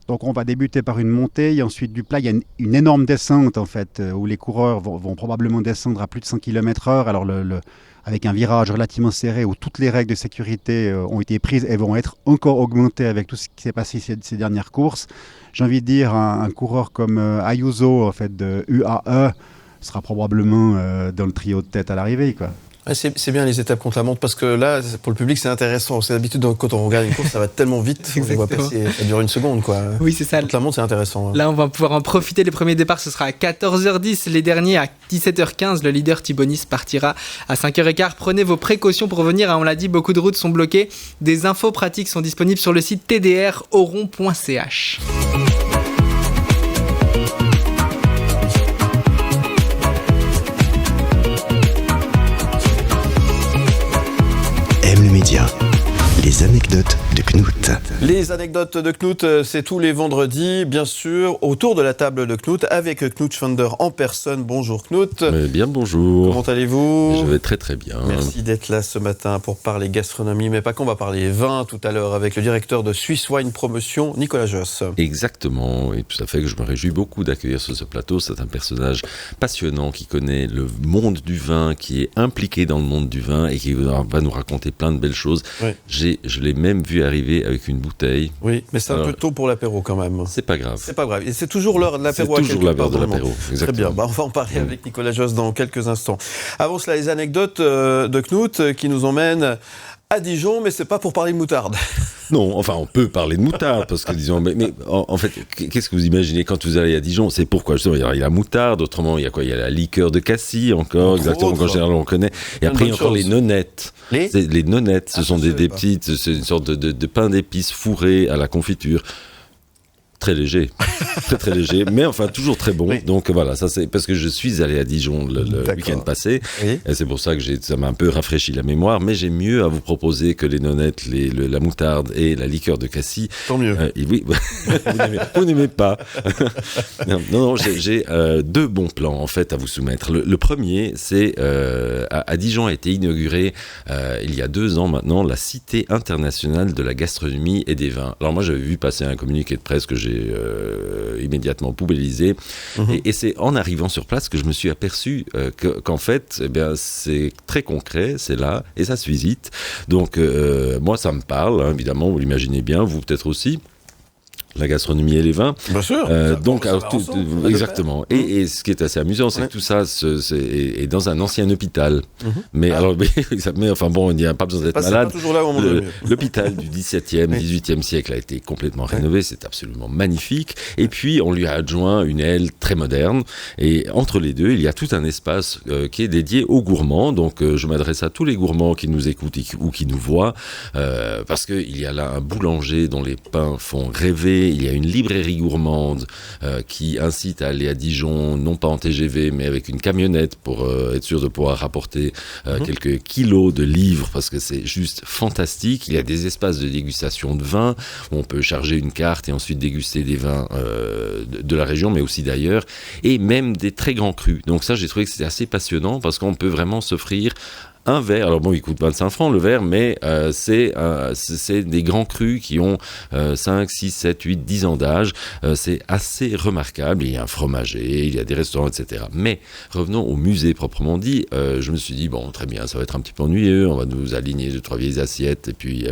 Donc on va débuter par une montée et ensuite du plat, il y a une énorme descente en fait, où les coureurs vont probablement descendre à plus de 100 km/h. Alors avec un virage relativement serré où toutes les règles de sécurité ont été prises et vont être encore augmentées avec tout ce qui s'est passé ces dernières courses. J'ai envie de dire un coureur comme Ayuso en fait, de UAE sera probablement dans le trio de tête à l'arrivée, quoi. C'est bien les étapes contre la montre parce que là, pour le public, c'est intéressant. C'est d'habitude, quand on regarde une course, ça va tellement vite. On les voit passer, ça dure une seconde, quoi. Oui, c'est ça. Contre la montre, c'est intéressant. Là, on va pouvoir en profiter. Les premiers départs, ce sera à 14h10. Les derniers à 17h15. Le leader Thibaut Nice partira à 5h15. Prenez vos précautions pour venir. On l'a dit, beaucoup de routes sont bloquées. Des infos pratiques sont disponibles sur le site tdroron.ch. Média. Les anecdotes de Knut. Les anecdotes de Knut, c'est tous les vendredis, bien sûr, autour de la table de Knut, avec Knut Schwander en personne. Bonjour Knut. Bien bonjour. Comment allez-vous ? Je vais très très bien. Merci d'être là ce matin pour parler gastronomie, mais pas qu'on va parler vin tout à l'heure avec le directeur de Swiss Wine Promotion, Nicolas Josse. Exactement, et tout à fait que je me réjouis beaucoup d'accueillir sur ce plateau. C'est un personnage passionnant qui connaît le monde du vin, qui est impliqué dans le monde du vin et qui va nous raconter plein de belles choses. Oui. Je l'ai même vu arriver avec une bouteille. Oui, mais c'est un peu tôt pour l'apéro quand même. C'est pas grave. C'est pas grave. Et c'est toujours l'heure de l'apéro. C'est toujours l'heure de l'apéro. Très bien. On va en parler avec Nicolas Josse dans quelques instants. Avant cela, les anecdotes de Knut qui nous emmènent à Dijon, mais c'est pas pour parler de moutarde. Non, enfin, on peut parler de moutarde, parce que disons, mais en fait, qu'est-ce que vous imaginez quand vous allez à Dijon ? C'est pourquoi, justement, il y a la moutarde, autrement, il y a quoi ? Il y a la liqueur de cassis, encore, exactement, qu'en général, on connaît. Et après, il y a encore les nonnettes. Les nonnettes, ce sont des petites, c'est une sorte de pain d'épices fourré à la confiture. Très léger, très léger, mais enfin toujours très bon. Oui. Donc voilà, ça c'est parce que je suis allé à Dijon le week-end passé, oui. Et c'est pour ça que ça m'a un peu rafraîchi la mémoire. Mais j'ai mieux à vous proposer que les nonnettes, la moutarde et la liqueur de cassis. Tant mieux. Oui, vous n'aimez pas. Non, j'ai deux bons plans en fait à vous soumettre. Le premier, c'est à Dijon a été inaugurée il y a 2 ans maintenant la Cité internationale de la gastronomie et des vins. Alors moi j'avais vu passer un communiqué de presse que j'ai immédiatement poubellisé. Et c'est en arrivant sur place que je me suis aperçu qu'en fait, c'est très concret, c'est là, et ça se visite. Donc, moi, ça me parle, hein, évidemment, vous l'imaginez bien, vous peut-être aussi. la gastronomie et les vins. Bien sûr. Donc, alors, exactement. Et ce qui est assez amusant, c'est que tout ça est dans un ancien hôpital. Mais alors, enfin bon, il n'y a pas besoin d'être malade. Pas toujours là où on mange le mieux. L'hôpital du XVIIe, XVIIIe siècle a été complètement rénové. C'est absolument magnifique. Et puis, on lui a adjoint une aile très moderne. Et entre les deux, il y a tout un espace qui est dédié aux gourmands. Donc, je m'adresse à tous les gourmands qui nous écoutent ou qui nous voient, parce qu'il y a là un boulanger dont les pains font rêver. Il y a une librairie gourmande qui incite à aller à Dijon, non pas en TGV, mais avec une camionnette pour être sûr de pouvoir rapporter quelques kilos de livres, parce que c'est juste fantastique. Il y a des espaces de dégustation de vin, où on peut charger une carte et ensuite déguster des vins de la région, mais aussi d'ailleurs, et même des très grands crus. Donc ça, j'ai trouvé que c'était assez passionnant, parce qu'on peut vraiment s'offrir un verre. Alors bon, il coûte 25 francs le verre, mais c'est des grands crus qui ont 5, 6, 7, 8, 10 ans d'âge. C'est assez remarquable. Il y a un fromager, il y a des restaurants, etc. Mais revenons au musée proprement dit. Je me suis dit, bon, très bien, ça va être un petit peu ennuyeux. On va nous aligner 2-3 vieilles assiettes et puis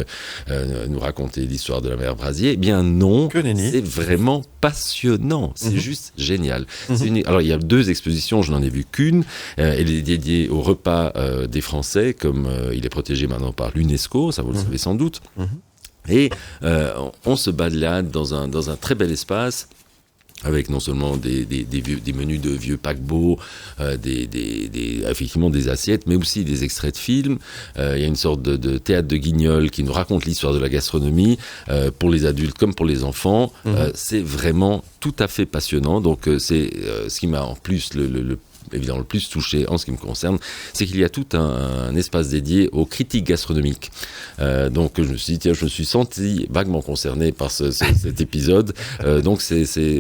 nous raconter l'histoire de la mère Brasier. Eh bien non, c'est vraiment passionnant. C'est juste génial. Alors il y a 2 expositions, je n'en ai vu qu'une. Elle est dédiée au repas des Français, comme il est protégé maintenant par l'UNESCO, ça vous le savez sans doute. Et on se balade dans un très bel espace, avec non seulement des menus de vieux paquebots, effectivement des assiettes, mais aussi des extraits de films. Il y a une sorte de théâtre de Guignol qui nous raconte l'histoire de la gastronomie, pour les adultes comme pour les enfants. C'est vraiment tout à fait passionnant. Donc c'est ce qui m'a en plus évidemment le plus touché en ce qui me concerne, c'est qu'il y a tout un espace dédié aux critiques gastronomiques. Donc je me suis dit, tiens, je me suis senti vaguement concerné par cet épisode. Donc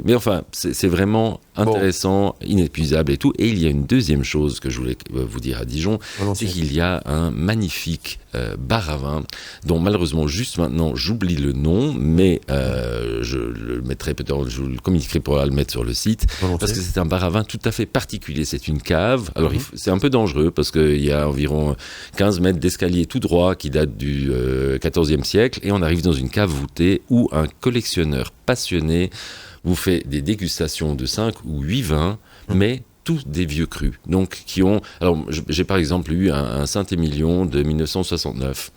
mais enfin, c'est vraiment intéressant, inépuisable et tout. Et il y a une deuxième chose que je voulais vous dire à Dijon, c'est qu'il y a un magnifique bar à vin, dont malheureusement juste maintenant j'oublie le nom, mais je le mettrai peut-être, je vous le communiquerai pour le mettre sur le site, parce que c'est un bar à vin tout à fait particulier. C'est une cave. Alors c'est un peu dangereux parce qu'il y a environ 15 mètres d'escalier tout droit qui date du XIVe siècle, et on arrive dans une cave voûtée où un collectionneur passionné vous fait des dégustations de 5 ou 8 vins, mais tous des vieux crus. Donc, qui ont... Alors, j'ai par exemple eu un Saint-Émilion de 1969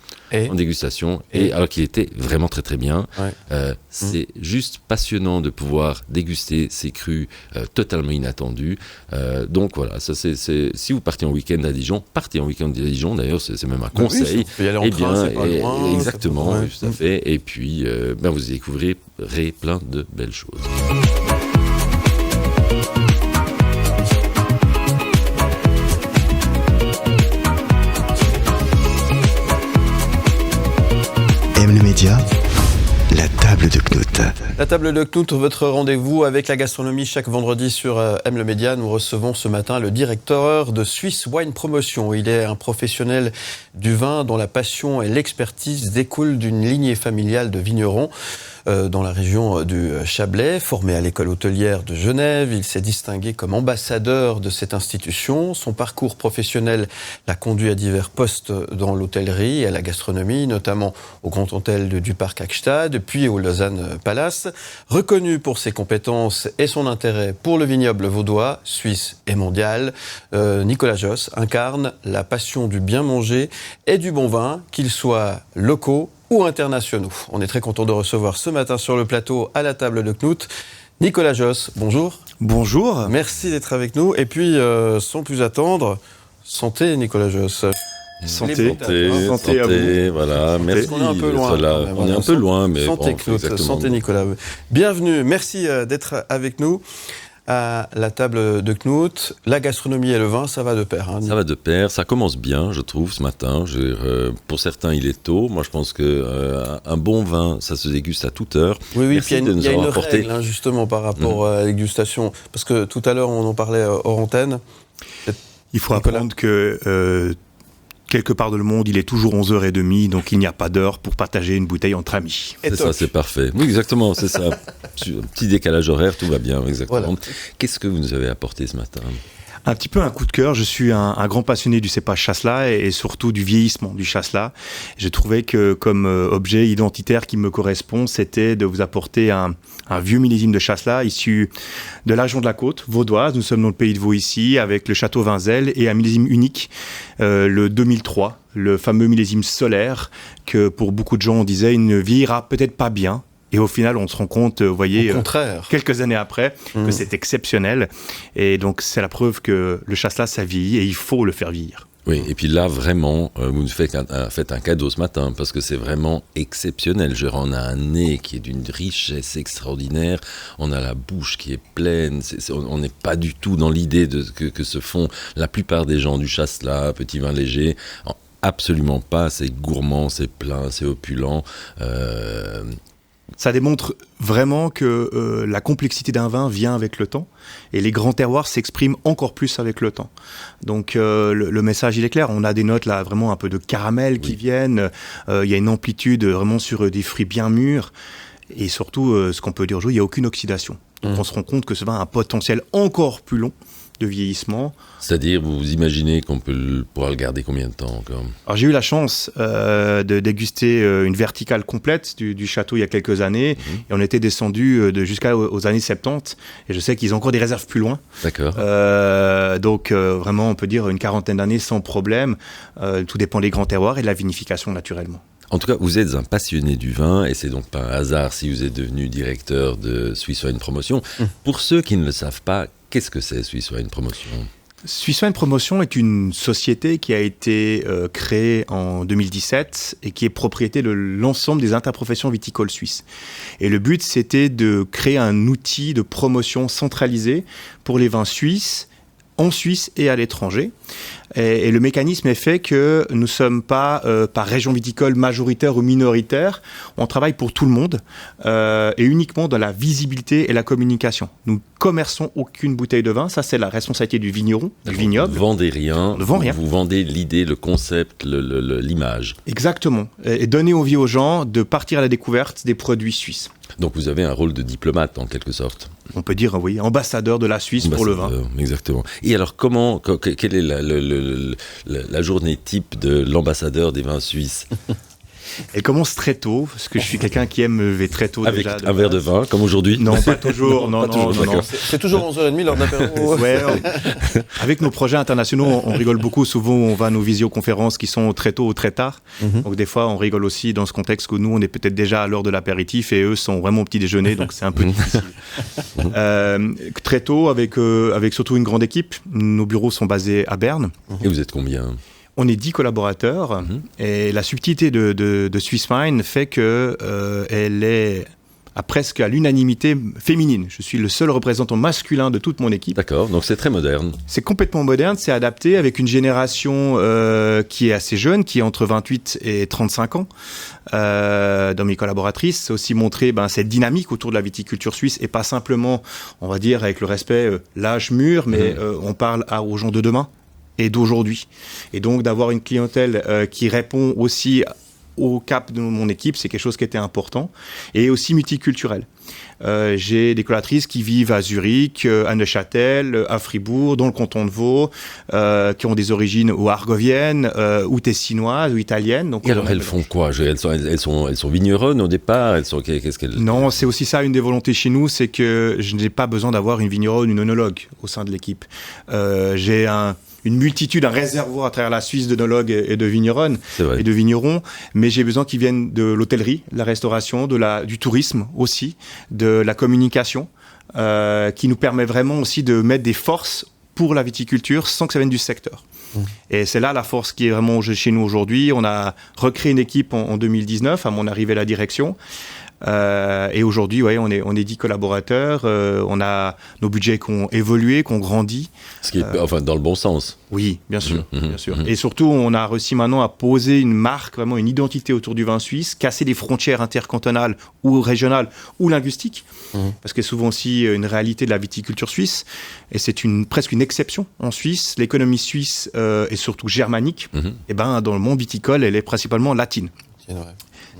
en dégustation, alors qu'il était vraiment très très bien. C'est juste passionnant de pouvoir déguster ces crus totalement inattendus. Donc voilà, ça c'est si vous partez en week-end à Dijon, partez en week-end à Dijon, d'ailleurs c'est même un conseil. Oui, y aller en train, c'est pas loin, exactement, tout à fait. Et puis vous découvrirez plein de belles choses. M le Média, la table de Knut. La table de Knut, votre rendez-vous avec la gastronomie chaque vendredi sur M le Média. Nous recevons ce matin le directeur de Swiss Wine Promotion. Il est un professionnel du vin dont la passion et l'expertise découlent d'une lignée familiale de vignerons dans la région du Chablais. Formé à l'école hôtelière de Genève, il s'est distingué comme ambassadeur de cette institution. Son parcours professionnel l'a conduit à divers postes dans l'hôtellerie et à la gastronomie, notamment au Grand Hôtel du Parc Hackstad, puis au Lausanne Palace. Reconnu pour ses compétences et son intérêt pour le vignoble vaudois, suisse et mondial, Nicolas Josse incarne la passion du bien manger et du bon vin, qu'ils soient locaux ou internationaux. On est très content de recevoir ce matin sur le plateau, à la table de Knut, Nicolas Josse. Bonjour. Bonjour. Merci d'être avec nous. Et puis, sans plus attendre, santé Nicolas Josse. Santé à vous. Voilà, merci. On est un peu loin. On est un peu loin, mais santé, bon, Knut, santé Nicolas. Bienvenue, merci d'être avec nous. À la table de Knut, la gastronomie et le vin, ça va de pair. Ça va de pair, ça commence bien, je trouve, ce matin. Pour certains, il est tôt. Moi, je pense qu'un bon vin, ça se déguste à toute heure. Oui, puis il y a une règle, justement, par rapport à la dégustation. Parce que tout à l'heure, on en parlait hors antenne. Il faut apprendre que... quelque part dans le monde, il est toujours 11h30, donc il n'y a pas d'heure pour partager une bouteille entre amis. C'est ça, c'est parfait. Oui, exactement, c'est ça. Petit décalage horaire, tout va bien, exactement. Voilà. Qu'est-ce que vous nous avez apporté ce matin ? Un petit peu un coup de cœur. Je suis un grand passionné du cépage Chasselas et surtout du vieillissement du Chasselas. J'ai trouvé que comme objet identitaire qui me correspond, c'était de vous apporter un vieux millésime de Chasselas issu de la région de la Côte vaudoise. Nous sommes dans le pays de Vaud ici, avec le château Vinzel et un millésime unique, le 2003, le fameux millésime solaire que pour beaucoup de gens on disait il ne vieillira peut-être pas bien. Et au final, on se rend compte, vous voyez, quelques années après, que c'est exceptionnel. Et donc, c'est la preuve que le Chasselas, ça vieillit et il faut le faire vieillir. Oui, et puis là, vraiment, vous nous faites un cadeau ce matin, parce que c'est vraiment exceptionnel. On a un nez qui est d'une richesse extraordinaire, on a la bouche qui est pleine, on n'est pas du tout dans l'idée que se font la plupart des gens du Chasselas, petit vin léger. Absolument pas, c'est gourmand, c'est plein, c'est opulent. Ça démontre vraiment que la complexité d'un vin vient avec le temps et les grands terroirs s'expriment encore plus avec le temps. Donc le message il est clair, on a des notes là vraiment un peu de caramel qui viennent, il y a une amplitude vraiment sur des fruits bien mûrs et surtout ce qu'on peut dire aujourd'hui, il n'y a aucune oxydation. Donc on se rend compte que ce vin a un potentiel encore plus long de vieillissement. C'est-à-dire, vous imaginez qu'on pourra le garder combien de temps encore ? Alors j'ai eu la chance de déguster une verticale complète du château il y a quelques années et on était descendu jusqu'aux années 70 et je sais qu'ils ont encore des réserves plus loin. D'accord. Donc vraiment on peut dire une quarantaine d'années sans problème. Tout dépend des grands terroirs et de la vinification naturellement. En tout cas, vous êtes un passionné du vin et c'est donc pas un hasard si vous êtes devenu directeur de Swiss Wine Promotion. Pour ceux qui ne le savent pas, qu'est-ce que c'est Swiss Wine Promotion ? Swiss Wine Promotion est une société qui a été créée en 2017 et qui est propriété de l'ensemble des interprofessions viticoles suisses. Et le but, c'était de créer un outil de promotion centralisé pour les vins suisses, en Suisse et à l'étranger. Et le mécanisme est fait que nous ne sommes pas par région viticole majoritaire ou minoritaire. On travaille pour tout le monde et uniquement dans la visibilité et la communication. Nous ne commerçons aucune bouteille de vin. Ça, c'est la responsabilité du vigneron, du vignoble. Vous ne vendez rien. On ne vend rien. Vous vendez l'idée, le concept, l'image. Exactement. Et donner envie aux gens de partir à la découverte des produits suisses. Donc vous avez un rôle de diplomate en quelque sorte. On peut dire, oui, ambassadeur de la Suisse pour le vin. Exactement. Et alors quelle est la journée type de l'ambassadeur des vins suisses ? Elle commence très tôt, parce que je suis quelqu'un qui aime me lever très tôt. Avec déjà, un verre de vin, comme aujourd'hui ? Non, pas toujours. Non. C'est toujours 11h30 lors d'apéro. Avec nos projets internationaux, on rigole beaucoup. Souvent, on va à nos visioconférences qui sont très tôt ou très tard. Donc des fois, on rigole aussi dans ce contexte que nous, on est peut-être déjà à l'heure de l'apéritif et eux sont vraiment au petit déjeuner, donc c'est un peu difficile. Très tôt, avec surtout une grande équipe. Nos bureaux sont basés à Berne. Et vous êtes combien ? On est 10 collaborateurs et la subtilité de Swiss Wine fait que elle est presque à l'unanimité féminine. Je suis le seul représentant masculin de toute mon équipe. D'accord, donc c'est très moderne. C'est complètement moderne, c'est adapté avec une génération qui est assez jeune, qui est entre 28 et 35 ans. Dans mes collaboratrices, c'est aussi montrer cette dynamique autour de la viticulture suisse et pas simplement, on va dire, avec le respect, l'âge mûr, mais on parle aux gens de demain et d'aujourd'hui. Et donc d'avoir une clientèle qui répond aussi au cap de mon équipe, c'est quelque chose qui était important, et aussi multiculturel. J'ai des collaboratrices qui vivent à Zurich, à Neuchâtel, à Fribourg, dans le canton de Vaud, qui ont des origines ou argoviennes, ou tessinoises, ou italiennes. Donc, et alors elles font quoi ? Elles sont vigneronnes au départ ? Qu'est-ce qu'elles... Non, c'est aussi ça une des volontés chez nous, c'est que je n'ai pas besoin d'avoir une vigneronne, une œnologue au sein de l'équipe. J'ai une multitude, un réservoir à travers la Suisse d'œnologues et de vigneronnes et de vignerons, mais j'ai besoin qu'ils viennent de l'hôtellerie, de la restauration, du tourisme aussi, de la communication, qui nous permet vraiment aussi de mettre des forces pour la viticulture sans que ça vienne du secteur. Et c'est là la force qui est vraiment chez nous aujourd'hui. On a recréé une équipe en 2019, à mon arrivée à la direction. Et aujourd'hui, on est 10 collaborateurs. On a nos budgets qui ont évolué, qui ont grandi. Ce qui est dans le bon sens. Oui, bien sûr. Bien sûr. Et surtout, on a réussi maintenant à poser une marque, vraiment une identité autour du vin suisse, casser les frontières intercantonales ou régionales ou linguistiques, parce qu'il y a souvent aussi une réalité de la viticulture suisse. Et c'est presque une exception en Suisse. L'économie suisse est surtout germanique. Et dans le monde viticole, elle est principalement latine.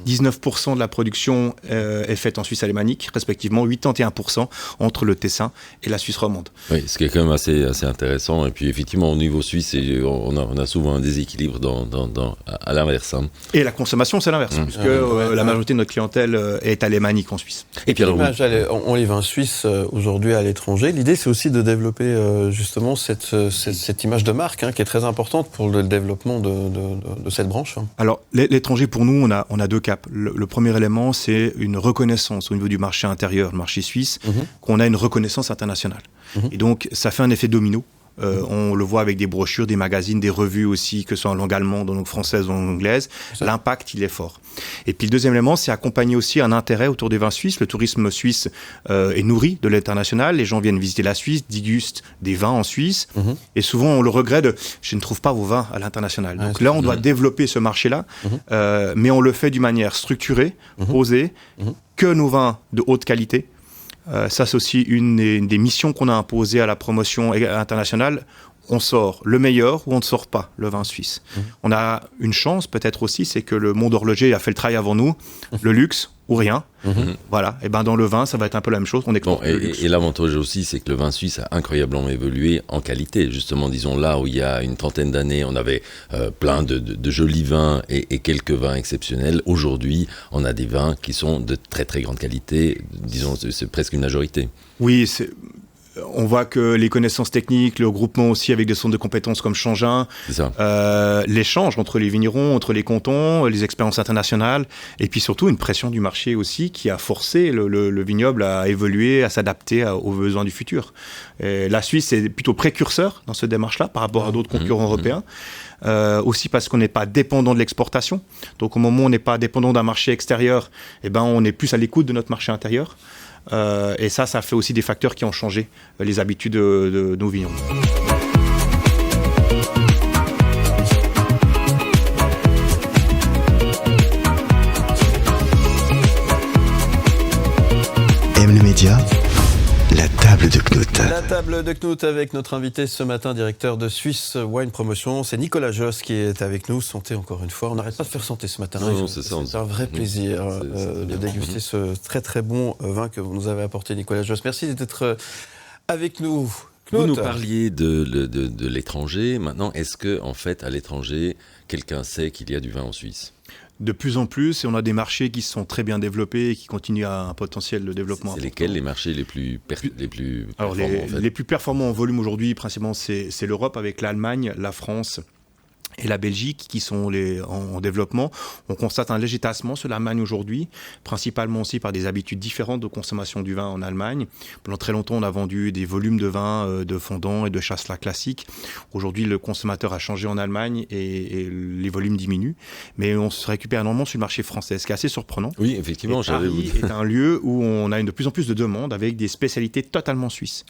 19% de la production est faite en Suisse alémanique, respectivement 81% entre le Tessin et la Suisse romande. Oui, ce qui est quand même assez intéressant. Et puis effectivement, au niveau suisse, on a souvent un déséquilibre à l'inverse. Hein. Et la consommation, c'est l'inverse, puisque la majorité de notre clientèle est alémanique en Suisse. Et puis alors, on les vins suisses aujourd'hui à l'étranger. L'idée, c'est aussi de développer justement cette image de marque qui est très importante pour le développement de cette branche. Alors, l'étranger, pour nous, on a deux caps. Le premier élément, c'est une reconnaissance au niveau du marché intérieur, le marché suisse, qu'on a une reconnaissance internationale. Et donc, ça fait un effet domino. On le voit avec des brochures, des magazines, des revues aussi, que ce soit en langue allemande, en langue française ou en anglaise. L'impact, il est fort. Et puis le deuxième élément, c'est accompagner aussi un intérêt autour des vins suisses. Le tourisme suisse est nourri de l'international. Les gens viennent visiter la Suisse, dégustent des vins en Suisse. Et souvent, on le regrette je ne trouve pas vos vins à l'international. Donc là, on doit développer ce marché-là, mais on le fait d'une manière structurée, posée, que nos vins de haute qualité. Ça, c'est aussi une des missions qu'on a imposées à la promotion internationale. On sort le meilleur ou on ne sort pas le vin suisse. On a une chance peut-être aussi, c'est que le monde horloger a fait le travail avant nous. Le luxe ou rien. Voilà. Et ben dans le vin, ça va être un peu la même chose. On exporte le luxe. Et l'avantage aussi, c'est que le vin suisse a incroyablement évolué en qualité. Justement, disons là où il y a une trentaine d'années, on avait plein de jolis vins et quelques vins exceptionnels. Aujourd'hui, on a des vins qui sont de très très grande qualité. Disons, c'est presque une majorité. Oui, on voit que les connaissances techniques, le regroupement aussi avec des centres de compétences comme Changin, l'échange entre les vignerons, entre les cantons, les expériences internationales, et puis surtout une pression du marché aussi qui a forcé le vignoble à évoluer, à s'adapter aux besoins du futur. Et la Suisse est plutôt précurseur dans cette démarche-là par rapport à d'autres concurrents européens. Aussi parce qu'on n'est pas dépendant de l'exportation. Donc au moment où on n'est pas dépendant d'un marché extérieur, on est plus à l'écoute de notre marché intérieur. Et ça fait aussi des facteurs qui ont changé les habitudes de nos vignerons. M le média, la table de Knut. La table de Knut avec notre invité ce matin, directeur de Swiss Wine Promotion. C'est Nicolas Josse qui est avec nous. Santé encore une fois. On n'arrête pas de faire santé ce matin. Non, c'est ça. C'est un vrai plaisir de déguster ce très très bon vin que vous nous avez apporté, Nicolas Josse. Merci d'être avec nous. Knut. Vous nous parliez de l'étranger. Maintenant, est-ce que en fait, à l'étranger, quelqu'un sait qu'il y a du vin en Suisse ? De plus en plus, et on a des marchés qui sont très bien développés et qui continuent à un potentiel de développement. C'est lesquels les marchés les plus Alors performants en fait. Les plus performants en volume aujourd'hui, principalement, c'est l'Europe avec l'Allemagne, la France et la Belgique qui sont en développement. On constate un léger tassement sur l'Allemagne aujourd'hui, principalement aussi par des habitudes différentes de consommation du vin en Allemagne. Pendant très longtemps, on a vendu des volumes de vin de fondant et de chasselas classiques. Aujourd'hui, le consommateur a changé en Allemagne et les volumes diminuent. Mais on se récupère énormément sur le marché français, ce qui est assez surprenant. Oui, effectivement. Paris est un lieu où on a de plus en plus de demandes avec des spécialités totalement suisses.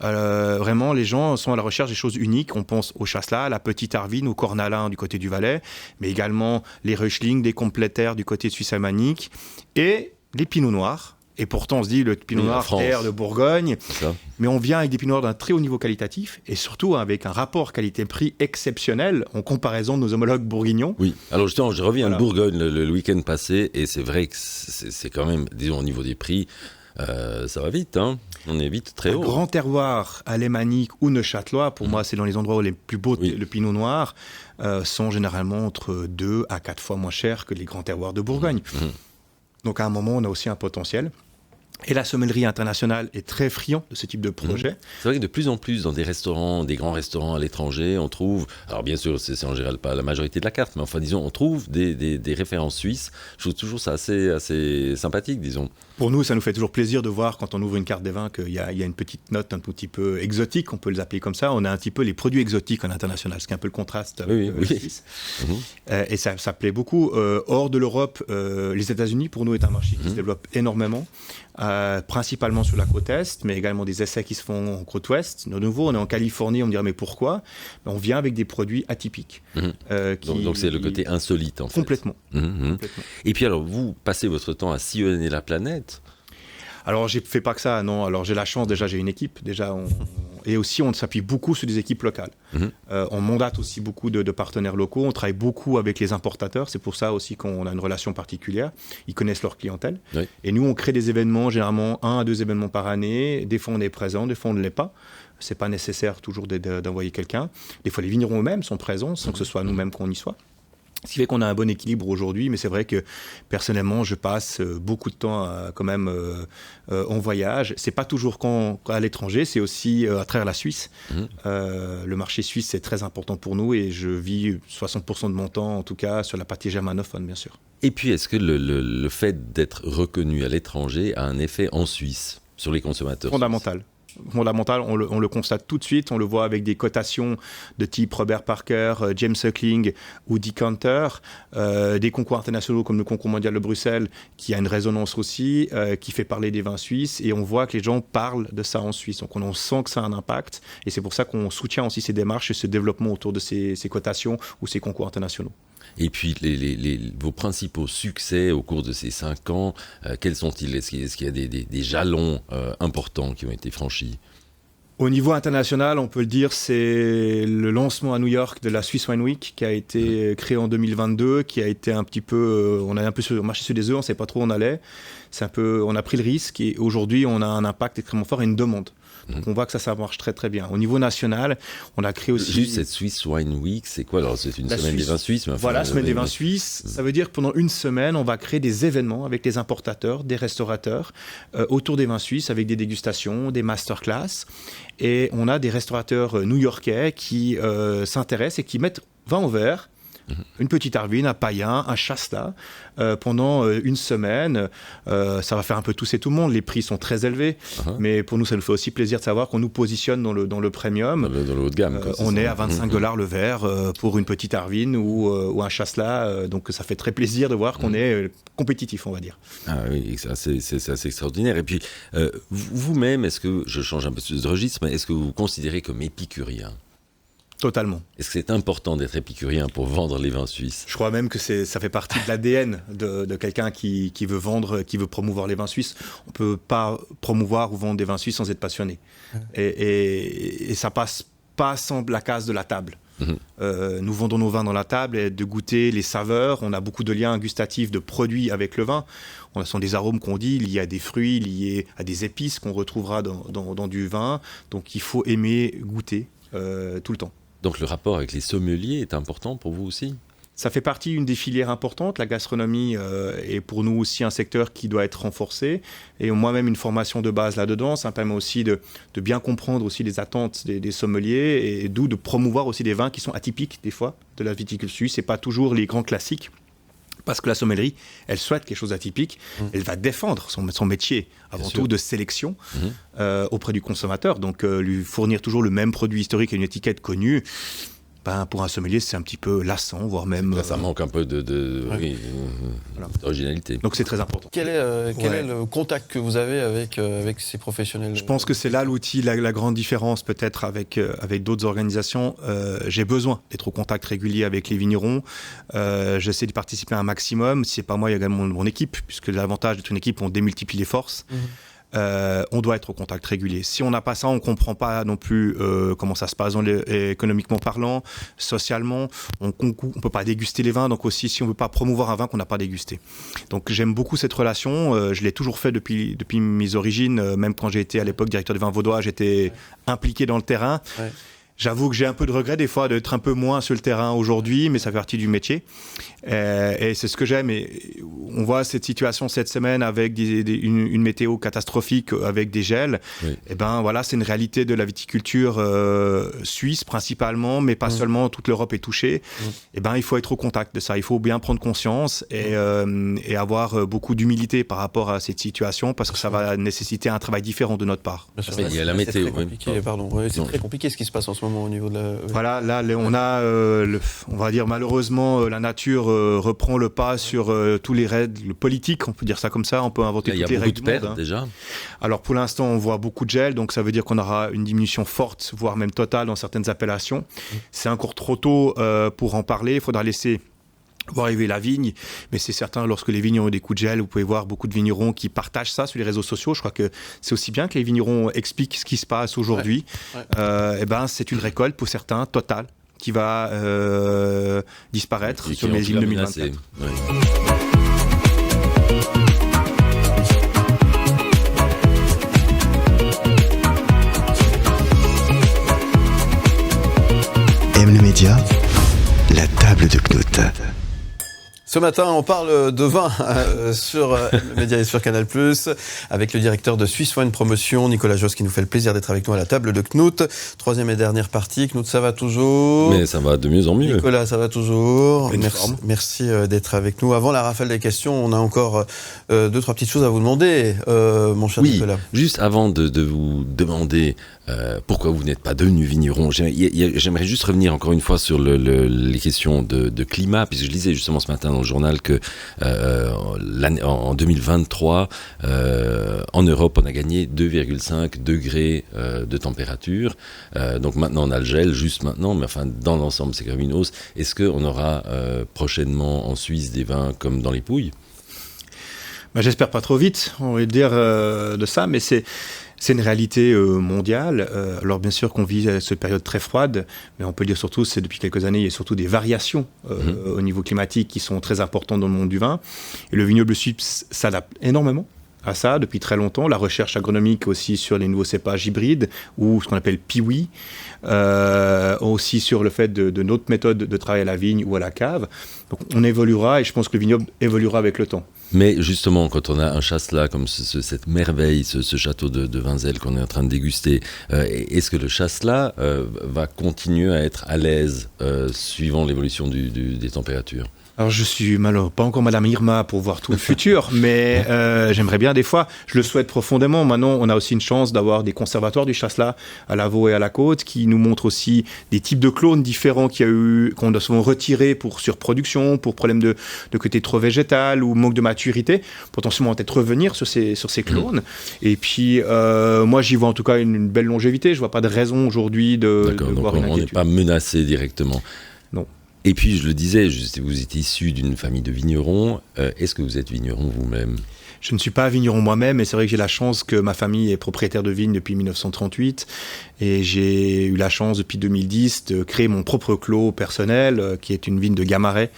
Vraiment, les gens sont à la recherche des choses uniques. On pense au chasselas, à la petite Arvine, au Cornalin du côté du Valais, mais également les Reuchling, des Complétaires du côté de Suisse alémanique et les Pinots Noirs. Et pourtant, on se dit le Pinot Noir terre de Bourgogne, mais on vient avec des Pinots Noirs d'un très haut niveau qualitatif et surtout avec un rapport qualité-prix exceptionnel en comparaison de nos homologues bourguignons. Oui, alors justement, je reviens de Bourgogne le week-end passé et c'est vrai que c'est quand même, disons, au niveau des prix, ça va vite, hein. On est vite très haut. Grand terroir alémanique ou neuchâtelois, pour moi, c'est dans les endroits où les plus beaux, le Pinot Noir, sont généralement entre 2 à 4 fois moins chers que les grands terroirs de Bourgogne. Donc à un moment, on a aussi un potentiel. Et la sommellerie internationale est très friand de ce type de projet. C'est vrai que de plus en plus dans des restaurants, des grands restaurants à l'étranger, on trouve, alors bien sûr c'est en général pas la majorité de la carte, mais enfin disons on trouve des références suisses. Je trouve toujours ça assez sympathique, disons. Pour nous, ça nous fait toujours plaisir de voir quand on ouvre une carte des vins qu'il y a une petite note un tout petit peu exotique, on peut les appeler comme ça. On a un petit peu les produits exotiques en international, ce qui est un peu le contraste avec la Suisse. Et ça plaît beaucoup. Hors de l'Europe, les États-Unis pour nous est un marché qui se développe énormément. Principalement sur la côte Est, mais également des essais qui se font en côte Ouest. De nouveau, on est en Californie, on me dirait mais pourquoi ? On vient avec des produits atypiques. Donc c'est le côté insolite en fait. Complètement. Et puis alors, vous passez votre temps à sillonner la planète. Alors, je ne fais pas que ça, non. Alors, j'ai la chance, déjà, j'ai une équipe. Déjà, Et aussi, on s'appuie beaucoup sur des équipes locales. On mandate aussi beaucoup de partenaires locaux. On travaille beaucoup avec les importateurs. C'est pour ça aussi qu'on a une relation particulière. Ils connaissent leur clientèle. Oui. Et nous, on crée des événements, généralement 1 à 2 événements par année. Des fois, on est présent, des fois, on ne l'est pas. C'est pas nécessaire toujours d'envoyer quelqu'un. Des fois, les vignerons eux-mêmes sont présents sans que ce soit nous-mêmes qu'on y soit. Ce qui fait qu'on a un bon équilibre aujourd'hui, mais c'est vrai que personnellement, je passe beaucoup de temps quand même en voyage. C'est pas toujours à l'étranger, c'est aussi à travers la Suisse. Le marché suisse, c'est très important pour nous et je vis 60% de mon temps, en tout cas, sur la partie germanophone, bien sûr. Et puis, est-ce que le fait d'être reconnu à l'étranger a un effet en Suisse sur les consommateurs? Fondamental, on le constate tout de suite, on le voit avec des cotations de type Robert Parker, James Suckling ou Decanter, des concours internationaux comme le concours mondial de Bruxelles qui a une résonance aussi, qui fait parler des vins suisses et on voit que les gens parlent de ça en Suisse, donc on sent que ça a un impact et c'est pour ça qu'on soutient aussi ces démarches et ce développement autour de ces cotations ou ces concours internationaux. Et puis, vos principaux succès au cours de ces 5 ans, quels sont-ils? Est-ce qu'il y a des jalons importants qui ont été franchis? Au niveau international, on peut le dire, c'est le lancement à New York de la Swiss Wine Week qui a été créé en 2022, qui a été un petit peu... on a un peu marché sur des œufs, on ne savait pas trop où on allait. On a pris le risque et aujourd'hui, on a un impact extrêmement fort et une demande. Donc on voit que ça marche très très bien. Au niveau national, on a créé aussi... Juste cette Swiss Wine Week, c'est quoi? Alors c'est une semaine des vins suisses, mais enfin, voilà, semaine des vins suisses. Ça veut dire que pendant une semaine, on va créer des événements avec les importateurs, des restaurateurs, autour des vins suisses, avec des dégustations, des masterclass. Et on a des restaurateurs new-yorkais qui s'intéressent et qui mettent vin au verre, une petite Arvin, un païen, un Shasta, pendant une semaine. Ça va faire un peu tousser tout le monde. Les prix sont très élevés, mais pour nous, ça nous fait aussi plaisir de savoir qu'on nous positionne dans le premium. Dans le haut de gamme. On est à $25 le verre pour une petite Arvin ou un Chasselas. Donc ça fait très plaisir de voir qu'on est compétitif, on va dire. Ah oui, c'est assez extraordinaire. Et puis, vous-même, est-ce que, je change un peu de registre, mais est-ce que vous vous considérez comme épicurien? Totalement. Est-ce que c'est important d'être épicurien pour vendre les vins suisses? Je crois même que ça fait partie de l'ADN de quelqu'un qui veut vendre, qui veut promouvoir les vins suisses. On peut pas promouvoir ou vendre des vins suisses sans être passionné. Et ça passe pas sans la case de la table. Nous vendons nos vins dans la table et de goûter les saveurs. On a beaucoup de liens gustatifs de produits avec le vin. Ce sont des arômes qu'on dit liés à des fruits, liés à des épices qu'on retrouvera dans du vin. Donc il faut aimer goûter tout le temps. Donc le rapport avec les sommeliers est important pour vous aussi? Ça fait partie d'une des filières importantes. La gastronomie est pour nous aussi un secteur qui doit être renforcé. Et moi-même, une formation de base là-dedans, ça me permet aussi de bien comprendre aussi les attentes des sommeliers et d'où de promouvoir aussi des vins qui sont atypiques des fois de la viticulture suisse. C'est pas toujours les grands classiques. Parce que la sommellerie, elle souhaite quelque chose d'atypique, elle va défendre son métier, avant tout de sélection auprès du consommateur. Donc lui fournir toujours le même produit historique et une étiquette connue, pour un sommelier, c'est un petit peu lassant, voire même... Ça manque un peu d'originalité. Donc c'est très important. Quel est le contact que vous avez avec ces professionnels? Je pense que c'est là l'outil, la grande différence peut-être avec d'autres organisations. J'ai besoin d'être au contact régulier avec les vignerons. J'essaie de participer à un maximum. Si c'est pas moi, il y a également mon équipe, puisque l'avantage d'être une équipe, on démultiplie les forces. On doit être au contact régulier. Si on n'a pas ça, on comprend pas non plus comment ça se passe économiquement parlant, socialement. On peut pas déguster les vins, donc aussi si on veut pas promouvoir un vin qu'on n'a pas dégusté. Donc j'aime beaucoup cette relation. Je l'ai toujours fait depuis mes origines. Même quand j'ai été à l'époque directeur des vins vaudois, j'étais impliqué dans le terrain. J'avoue que j'ai un peu de regret des fois d'être un peu moins sur le terrain aujourd'hui, mais ça fait partie du métier. Et c'est ce que j'aime. Et on voit cette situation cette semaine avec une météo catastrophique, avec des gels. Et voilà, c'est une réalité de la viticulture suisse principalement, mais pas seulement. Toute l'Europe est touchée. Et il faut être au contact de ça. Il faut bien prendre conscience et avoir beaucoup d'humilité par rapport à cette situation, parce que ça va nécessiter un travail différent de notre part. Il y a la météo. C'est très compliqué, c'est très compliqué ce qui se passe en ce moment au niveau de la... Voilà, là, on a, on va dire malheureusement, la nature reprend le pas sur tous les règles politiques, on peut dire ça comme ça, on peut inventer toutes les règles du monde. Il y a beaucoup de pertes déjà. Alors pour l'instant, on voit beaucoup de gel, donc ça veut dire qu'on aura une diminution forte, voire même totale dans certaines appellations. C'est encore trop tôt pour en parler, il faudra laisser voir arriver la vigne, mais c'est certain, lorsque les vignerons ont des coups de gel, vous pouvez voir beaucoup de vignerons qui partagent ça sur les réseaux sociaux. Je crois que c'est aussi bien que les vignerons expliquent ce qui se passe aujourd'hui. Ouais. C'est une récolte pour certains totale qui va disparaître sur le millésime 2024. Ouais. M le Média, la table de Knut. Ce matin, on parle de vin sur le Média et sur Canal+, avec le directeur de Swiss Wine Promotion, Nicolas Josse, qui nous fait le plaisir d'être avec nous à la table de Knut. Troisième et dernière partie. Knut, ça va toujours? Mais ça va de mieux en mieux. Nicolas, ça va toujours? Merci d'être avec nous. Avant la rafale des questions, on a encore 2-3 petites choses à vous demander, mon cher Nicolas. Juste avant de vous demander pourquoi vous n'êtes pas devenu vigneron, j'aimerais juste revenir encore une fois sur les questions de climat, puisque je lisais justement ce matin dans le journal que en 2023, en Europe, on a gagné 2,5 degrés de température. Donc maintenant, on a le gel, juste maintenant, mais enfin, dans l'ensemble, c'est quand même une hausse. Est-ce qu'on aura prochainement en Suisse des vins comme dans les Pouilles? J'espère pas trop vite, on va dire de ça, mais c'est une réalité mondiale. Alors bien sûr qu'on vit cette période très froide, mais on peut dire surtout, c'est depuis quelques années, il y a surtout des variations au niveau climatique qui sont très importantes dans le monde du vin. Et le vignoble suisse s'adapte énormément à ça depuis très longtemps. La recherche agronomique aussi sur les nouveaux cépages hybrides, ou ce qu'on appelle piwi, aussi sur le fait de notre méthode de travail à la vigne ou à la cave. Donc on évoluera, et je pense que le vignoble évoluera avec le temps. Mais justement, quand on a un chasselas comme cette merveille, ce château de Vinzel qu'on est en train de déguster, est-ce que le chasselas va continuer à être à l'aise suivant l'évolution des températures? Alors je suis malheureux, pas encore Madame Irma pour voir tout le futur, mais j'aimerais bien des fois, je le souhaite profondément. Maintenant, on a aussi une chance d'avoir des conservatoires du chasselas à Lavaux et à la Côte qui nous montrent aussi des types de clones différents qu'on a souvent retirés pour surproduction, pour problème de côté trop végétal ou manque de maturité, potentiellement peut-être revenir sur ces clones. Et puis moi j'y vois en tout cas une belle longévité, je vois pas de raison aujourd'hui de voir une inquiétude. On n'est pas menacé directement. Non. Et puis, je le disais, vous êtes issu d'une famille de vignerons. Est-ce que vous êtes vigneron vous-même? Je ne suis pas vigneron moi-même, mais c'est vrai que j'ai la chance que ma famille est propriétaire de vignes depuis 1938. Et j'ai eu la chance, depuis 2010, de créer mon propre clos personnel, qui est une vigne de Gamaret,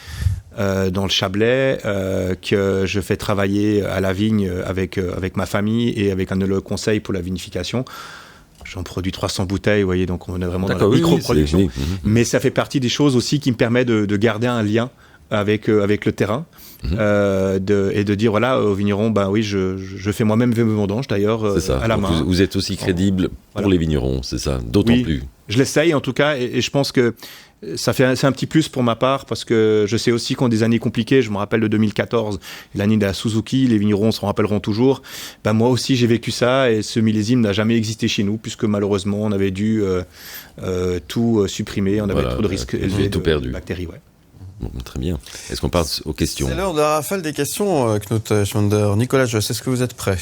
dans le Chablais, que je fais travailler à la vigne avec ma famille et avec un œnologue conseil pour la vinification. J'en produis 300 bouteilles, vous voyez, donc on est vraiment dans la micro-production. Mais ça fait partie des choses aussi qui me permettent de garder un lien avec le terrain et de dire, voilà, au vigneron, oui, je fais moi-même mes vendanges, d'ailleurs, à la main. Vous êtes aussi crédible pour les vignerons, c'est ça? D'autant plus. Je l'essaye, en tout cas, et je pense que c'est un petit plus pour ma part, parce que je sais aussi qu'on a des années compliquées. Je me rappelle de 2014, l'année de la Suzuki, les vignerons s'en rappelleront toujours. Moi aussi, j'ai vécu ça, et ce millésime n'a jamais existé chez nous, puisque malheureusement, on avait dû tout supprimer. On avait trop de risques élevés de bactéries. Ouais. Bon, très bien. Est-ce qu'on passe aux questions? C'est l'heure de la rafale des questions, Knut Schwander. Nicolas Josse, est-ce que vous êtes prêt?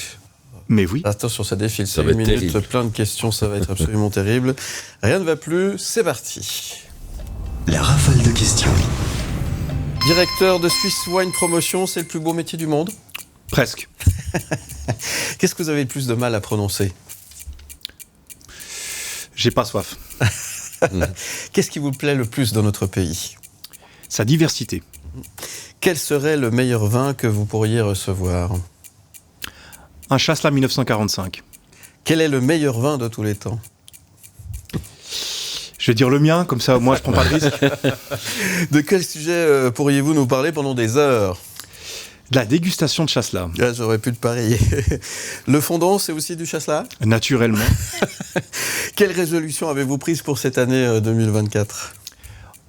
Mais oui. Attention, ça défile. C'est une minute, terrible. Plein de questions, ça va être absolument terrible. Rien ne va plus, c'est parti. La rafale de questions. Directeur de Swiss Wine Promotion, c'est le plus beau métier du monde? Presque. Qu'est-ce que vous avez le plus de mal à prononcer? J'ai pas soif. Qu'est-ce qui vous plaît le plus dans notre pays? Sa diversité. Quel serait le meilleur vin que vous pourriez recevoir? Un Chasselas 1945. Quel est le meilleur vin de tous les temps? Je vais dire le mien, comme ça, moi, je prends pas de risque. De quel sujet pourriez-vous nous parler pendant des heures? De la dégustation de Chasselas. Là, j'aurais pu te parier. Le fondant, c'est aussi du Chasselas? Naturellement. Quelle résolution avez-vous prise pour cette année 2024?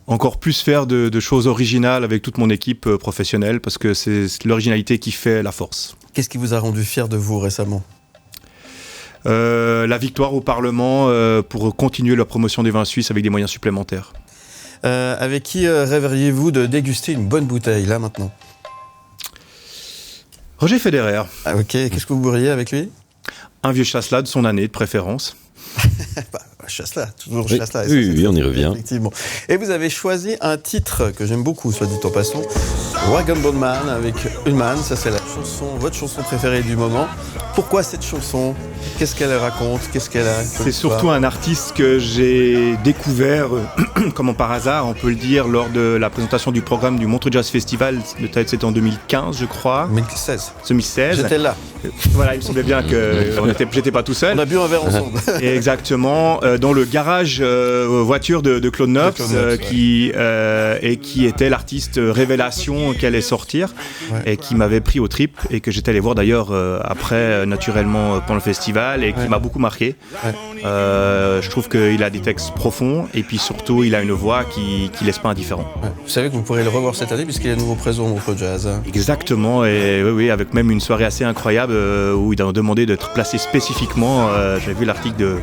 Encore plus faire de choses originales avec toute mon équipe professionnelle, parce que c'est l'originalité qui fait la force. Qu'est-ce qui vous a rendu fier de vous récemment? La victoire au Parlement pour continuer la promotion des vins suisses avec des moyens supplémentaires. Avec qui rêveriez-vous de déguster une bonne bouteille, là, maintenant? Roger Federer. Ok, qu'est-ce que vous boiriez avec lui? Un vieux Chasselas de son année, de préférence. Chasselas, toujours Oui, Chasselas. oui, on y revient. Effectivement. Et vous avez choisi un titre que j'aime beaucoup, soit dit en passant, Vagabond Man avec Human, ça c'est la chanson, votre chanson préférée du moment. Pourquoi cette chanson? Qu'est-ce qu'elle raconte? Qu'est-ce qu'elle a? C'est surtout un artiste que j'ai découvert, comment par hasard, on peut le dire, lors de la présentation du programme du Montreux Jazz Festival. C'était en 2015, je crois. 2016. J'étais là. Voilà, il me semblait bien que j'étais pas tout seul. On a bu un verre ensemble. Exactement, dans le garage voiture de Claude Nobs, qui était l'artiste révélation qui allait sortir et qui m'avait pris au trip et que j'étais allé voir d'ailleurs après, naturellement, pendant le festival et qui m'a beaucoup marqué. Je trouve qu'il a des textes profonds et puis surtout, il a une voix qui laisse pas indifférent. Vous savez que vous pourrez le revoir cette année puisqu'il est à nouveau présent au Montreux Jazz. Exactement, et oui, avec même une soirée assez incroyable où il a demandé d'être placé spécifiquement. J'ai vu l'article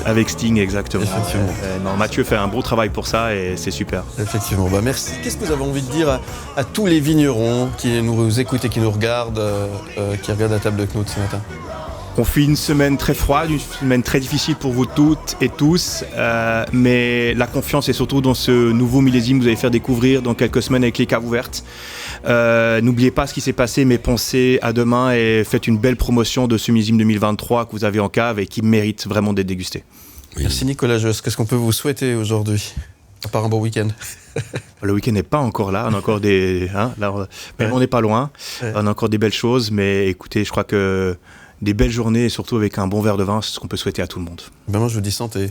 avec Sting, exactement. Non, Mathieu fait un beau travail pour ça et c'est super. Effectivement, merci. Qu'est-ce que vous avez envie de dire à tous les vignerons qui nous écoutent et qui nous regardent, qui regardent la table de Knut ce matin? On fait une semaine très froide, une semaine très difficile pour vous toutes et tous, mais la confiance est surtout dans ce nouveau millésime que vous allez faire découvrir dans quelques semaines avec les caves ouvertes. N'oubliez pas ce qui s'est passé, mais pensez à demain et faites une belle promotion de ce millésime 2023 que vous avez en cave et qui mérite vraiment d'être dégusté. Oui. Merci Nicolas Josse. Qu'est-ce qu'on peut vous souhaiter aujourd'hui, à part un bon week-end? Le week-end n'est pas encore là, on a encore on n'est pas loin, on a encore des belles choses, mais écoutez, je crois que des belles journées et surtout avec un bon verre de vin, c'est ce qu'on peut souhaiter à tout le monde. Moi je vous dis santé.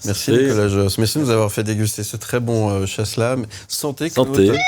Merci Nicolas Josse. Merci de nous avoir fait déguster ce très bon Chasselas. Santé. Santé. Claude.